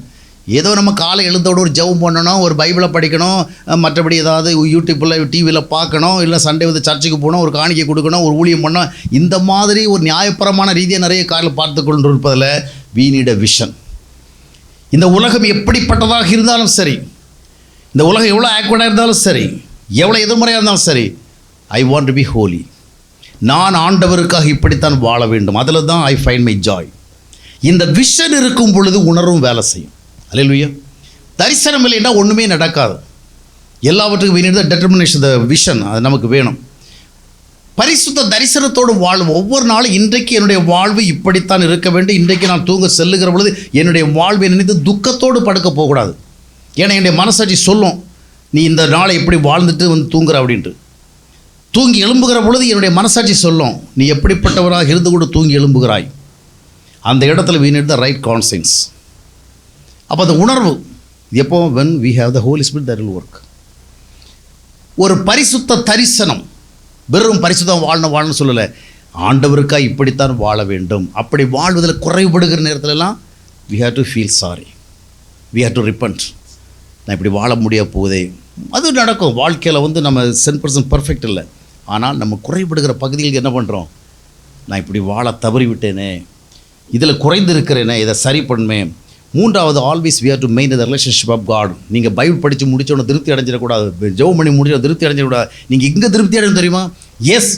[SPEAKER 1] ஏதோ நம்ம காலை எழுந்தோட ஒரு ஜெபம் பண்ணணும், ஒரு பைபிளை படிக்கணும், மற்றபடி ஏதாவது யூடியூப்பில் டிவியில் பார்க்கணும், இல்லை சண்டே வந்து சர்ச்சுக்கு போகணும், ஒரு காணிக்கை கொடுக்கணும், ஒரு ஊழியம் பண்ணணும். இந்த மாதிரி ஒரு நியாயபரமான ரீதியாக நிறைய காரில் பார்த்து கொண்டு இருப்பதில் we need a விஷன். இந்த உலகம் எப்படிப்பட்டதாக இருந்தாலும் சரி, இந்த உலகம் எவ்வளோ ஆக்வர்டாக இருந்தாலும் சரி, எவ்வளோ எதிர்மறையாக இருந்தாலும் சரி, I want to be Holi. நான் ஆண்டவருக்காக இப்படித்தான் வாழ வேண்டும். அதில் தான் ஐ ஃபைண்ட் மை ஜாய். இந்த விஷன் இருக்கும் பொழுது உணர்வும் வேலை செய்யும். அல்லேலூயா. தரிசனம் இல்லைன்னா ஒன்றுமே நடக்காது. எல்லாவற்றுக்கும் we need the determination, the vision. அது நமக்கு வேணும். பரிசுத்த தரிசனத்தோடு வாழ்வு. ஒவ்வொரு நாளும் இன்றைக்கு என்னுடைய வாழ்வு இப்படித்தான் இருக்க வேண்டும். இன்றைக்கு நான் தூங்க செல்லுகிற பொழுது என்னுடைய வாழ்வை நினைத்து துக்கத்தோடு படுக்க போகக்கூடாது. ஏன்னா என்னுடைய மனசாட்சி சொல்லும், நீ இந்த நாளை எப்படி வாழ்ந்துட்டு வந்து தூங்குற அப்படின்ட்டு. தூங்கி எழும்புகிற பொழுது என்னுடைய மனசாட்சி சொல்லும், நீ எப்படிப்பட்டவராக இருந்து கூட தூங்கி எழும்புகிறாய். அந்த இடத்துல we need the right conscience. அப்போ அந்த உணர்வு எப்போ? when we have the Holy Spirit, that will work. ஒரு பரிசுத்த தரிசனம். வெறும் பரிசுத்தம் வாழணும்னு சொல்லலை, ஆண்டவருக்காக இப்படித்தான் வாழ வேண்டும். அப்படி வாழ்வதில் குறைபடுகிற நேரத்திலலாம் we have to feel sorry, we have to repent. நான் இப்படி வாழ முடிய போதே, அது நடக்கும். வாழ்க்கையில் வந்து நம்ம 100% பர்ஃபெக்ட் இல்லை. ஆனால் நம்ம குறைபடுகிற பகுதிகளுக்கு என்ன பண்ணுறோம்? நான் இப்படி வாழ தவறி விட்டேனே, இதில் குறைந்து இருக்கிறேனே, இதை சரி பண்ணுவேன். மூன்றாவது, always we have to maintain the relationship of God. நீங்கள் பைபிள் படித்து முடித்தோன்னு திருப்தி அடைஞ்சிடக்கூடாது, ஜெபம் பண்ணி முடிச்ச திருப்தி அடைஞ்சிடக்கூடாது. நீங்கள் இங்கே திருப்தி அடையும் தெரியுமா? Yes,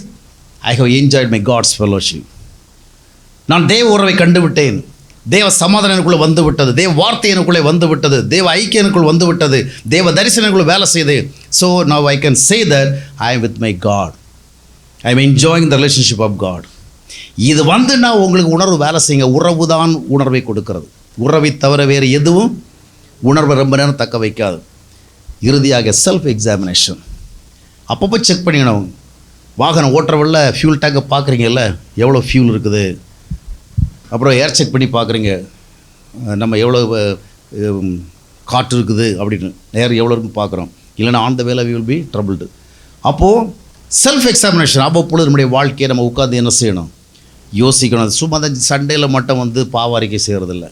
[SPEAKER 1] I have enjoyed my God's fellowship. நான் தேவ உறவை கண்டு விட்டேன், தேவ சமாதானம் எனக்குள்ளே வந்து விட்டது, தேவ வார்த்தை எனக்குள்ளே வந்து விட்டது, தேவ ஐக்கியம் எனக்குள் வந்து விட்டது, தேவ தரிசனம் எனக்குள்ளே வேலை செய்யுது. So now I can say that I am with my God, I am enjoying the relationship of God. இது வந்து நான் உங்களுக்கு உணர்வு வேலை செய்யுங்க. உறவு தான் உணர்வை கொடுக்கிறது. உறவை தவிர வேறு எதுவும் உணர்வை ரொம்ப நேரம் தக்க வைக்காது. இறுதியாக செல்ஃப் எக்ஸாமினேஷன். அப்பப்போ செக் பண்ணிக்கணும். வாகனம் ஓட்டுறவள்ள ஃபியூல் டேங்கை பார்க்குறீங்கல்ல, எவ்வளோ ஃபியூல் இருக்குது. அப்புறம் ஏர் செக் பண்ணி பார்க்குறீங்க, நம்ம எவ்வளோ காற்று இருக்குது அப்படின்னு, ஏர் எவ்வளோ இருக்குன்னு பார்க்குறோம். இல்லைன்னா ஆன் த வேலை வி வில் பி ட்ரபிள்டு. அப்போது செல்ஃப் எக்ஸாமினேஷன். அவ்வப்பொழுது நம்முடைய வாழ்க்கையை நம்ம உட்காந்து என்ன செய்யணும்? யோசிக்கணும். அது சும்மா அந்த சண்டேயில் மட்டும் வந்து பாவாரிக்கை செய்கிறதில்ல.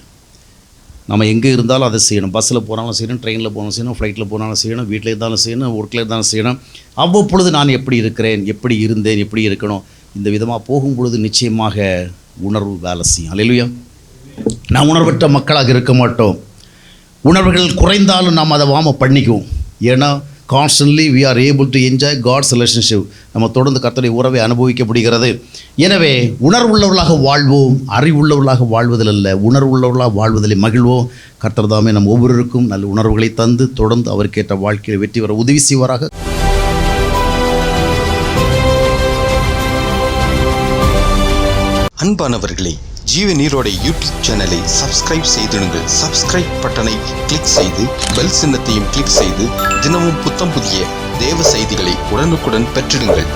[SPEAKER 1] நம்ம எங்கே இருந்தாலும் அதை செய்யணும். பஸ்ஸில் போனாலும் செய்யணும், ட்ரெயினில் போனாலும் செய்யணும், ஃப்ளைட்டில் போனாலும் செய்யணும், வீட்டில் இருந்தாலும் செய்யணும், ஒர்க்கில் இருந்தாலும் செய்யணும். அவ்வப்பொழுது நான் எப்படி இருக்கிறேன், எப்படி இருந்தேன், எப்படி இருக்கணும், இந்த விதமாக போகும்பொழுது நிச்சயமாக உணர்வு வேலை செய்யும். அல்லேலூயா. நாம் உணர்வற்ற மக்களாக இருக்க மாட்டோம். உணர்வுகள் குறைந்தாலும் நாம் அதை பண்ணிக்குவோம். ஏன்னா constantly we are able to enjoy God's relationship. நம்ம தொடர்ந்து கர்த்தருடைய உறவை அனுபவிக்கப்படுகிறது. எனவே உணர்வுள்ளவர்களாக வாழ்வோம். அறிவுள்ளவர்களாக வாழ்வதில் அல்ல, உணர்வுள்ளவர்களாக வாழ்வதில் மகிழ்வோம். கர்த்தர் தாமே நம் ஒவ்வொருவருக்கும் நல்ல உணர்வுகளை தந்து தொடர்ந்து அவருக்கேற்ற வாழ்க்கையில் வெற்றி பெற உதவி செய்வாராக.
[SPEAKER 3] அன்பானவர்களே, ஜீவ நீரோடை யூடியூப் சேனலை சப்ஸ்கிரைப் செய்திடுங்கள். சப்ஸ்கிரைப் பட்டனை கிளிக் செய்து பெல் சின்னத்தையும் கிளிக் செய்து தினமும் புத்தம் புதிய தேவ செய்திகளை உடனுக்குடன் பெற்றிடுங்கள்.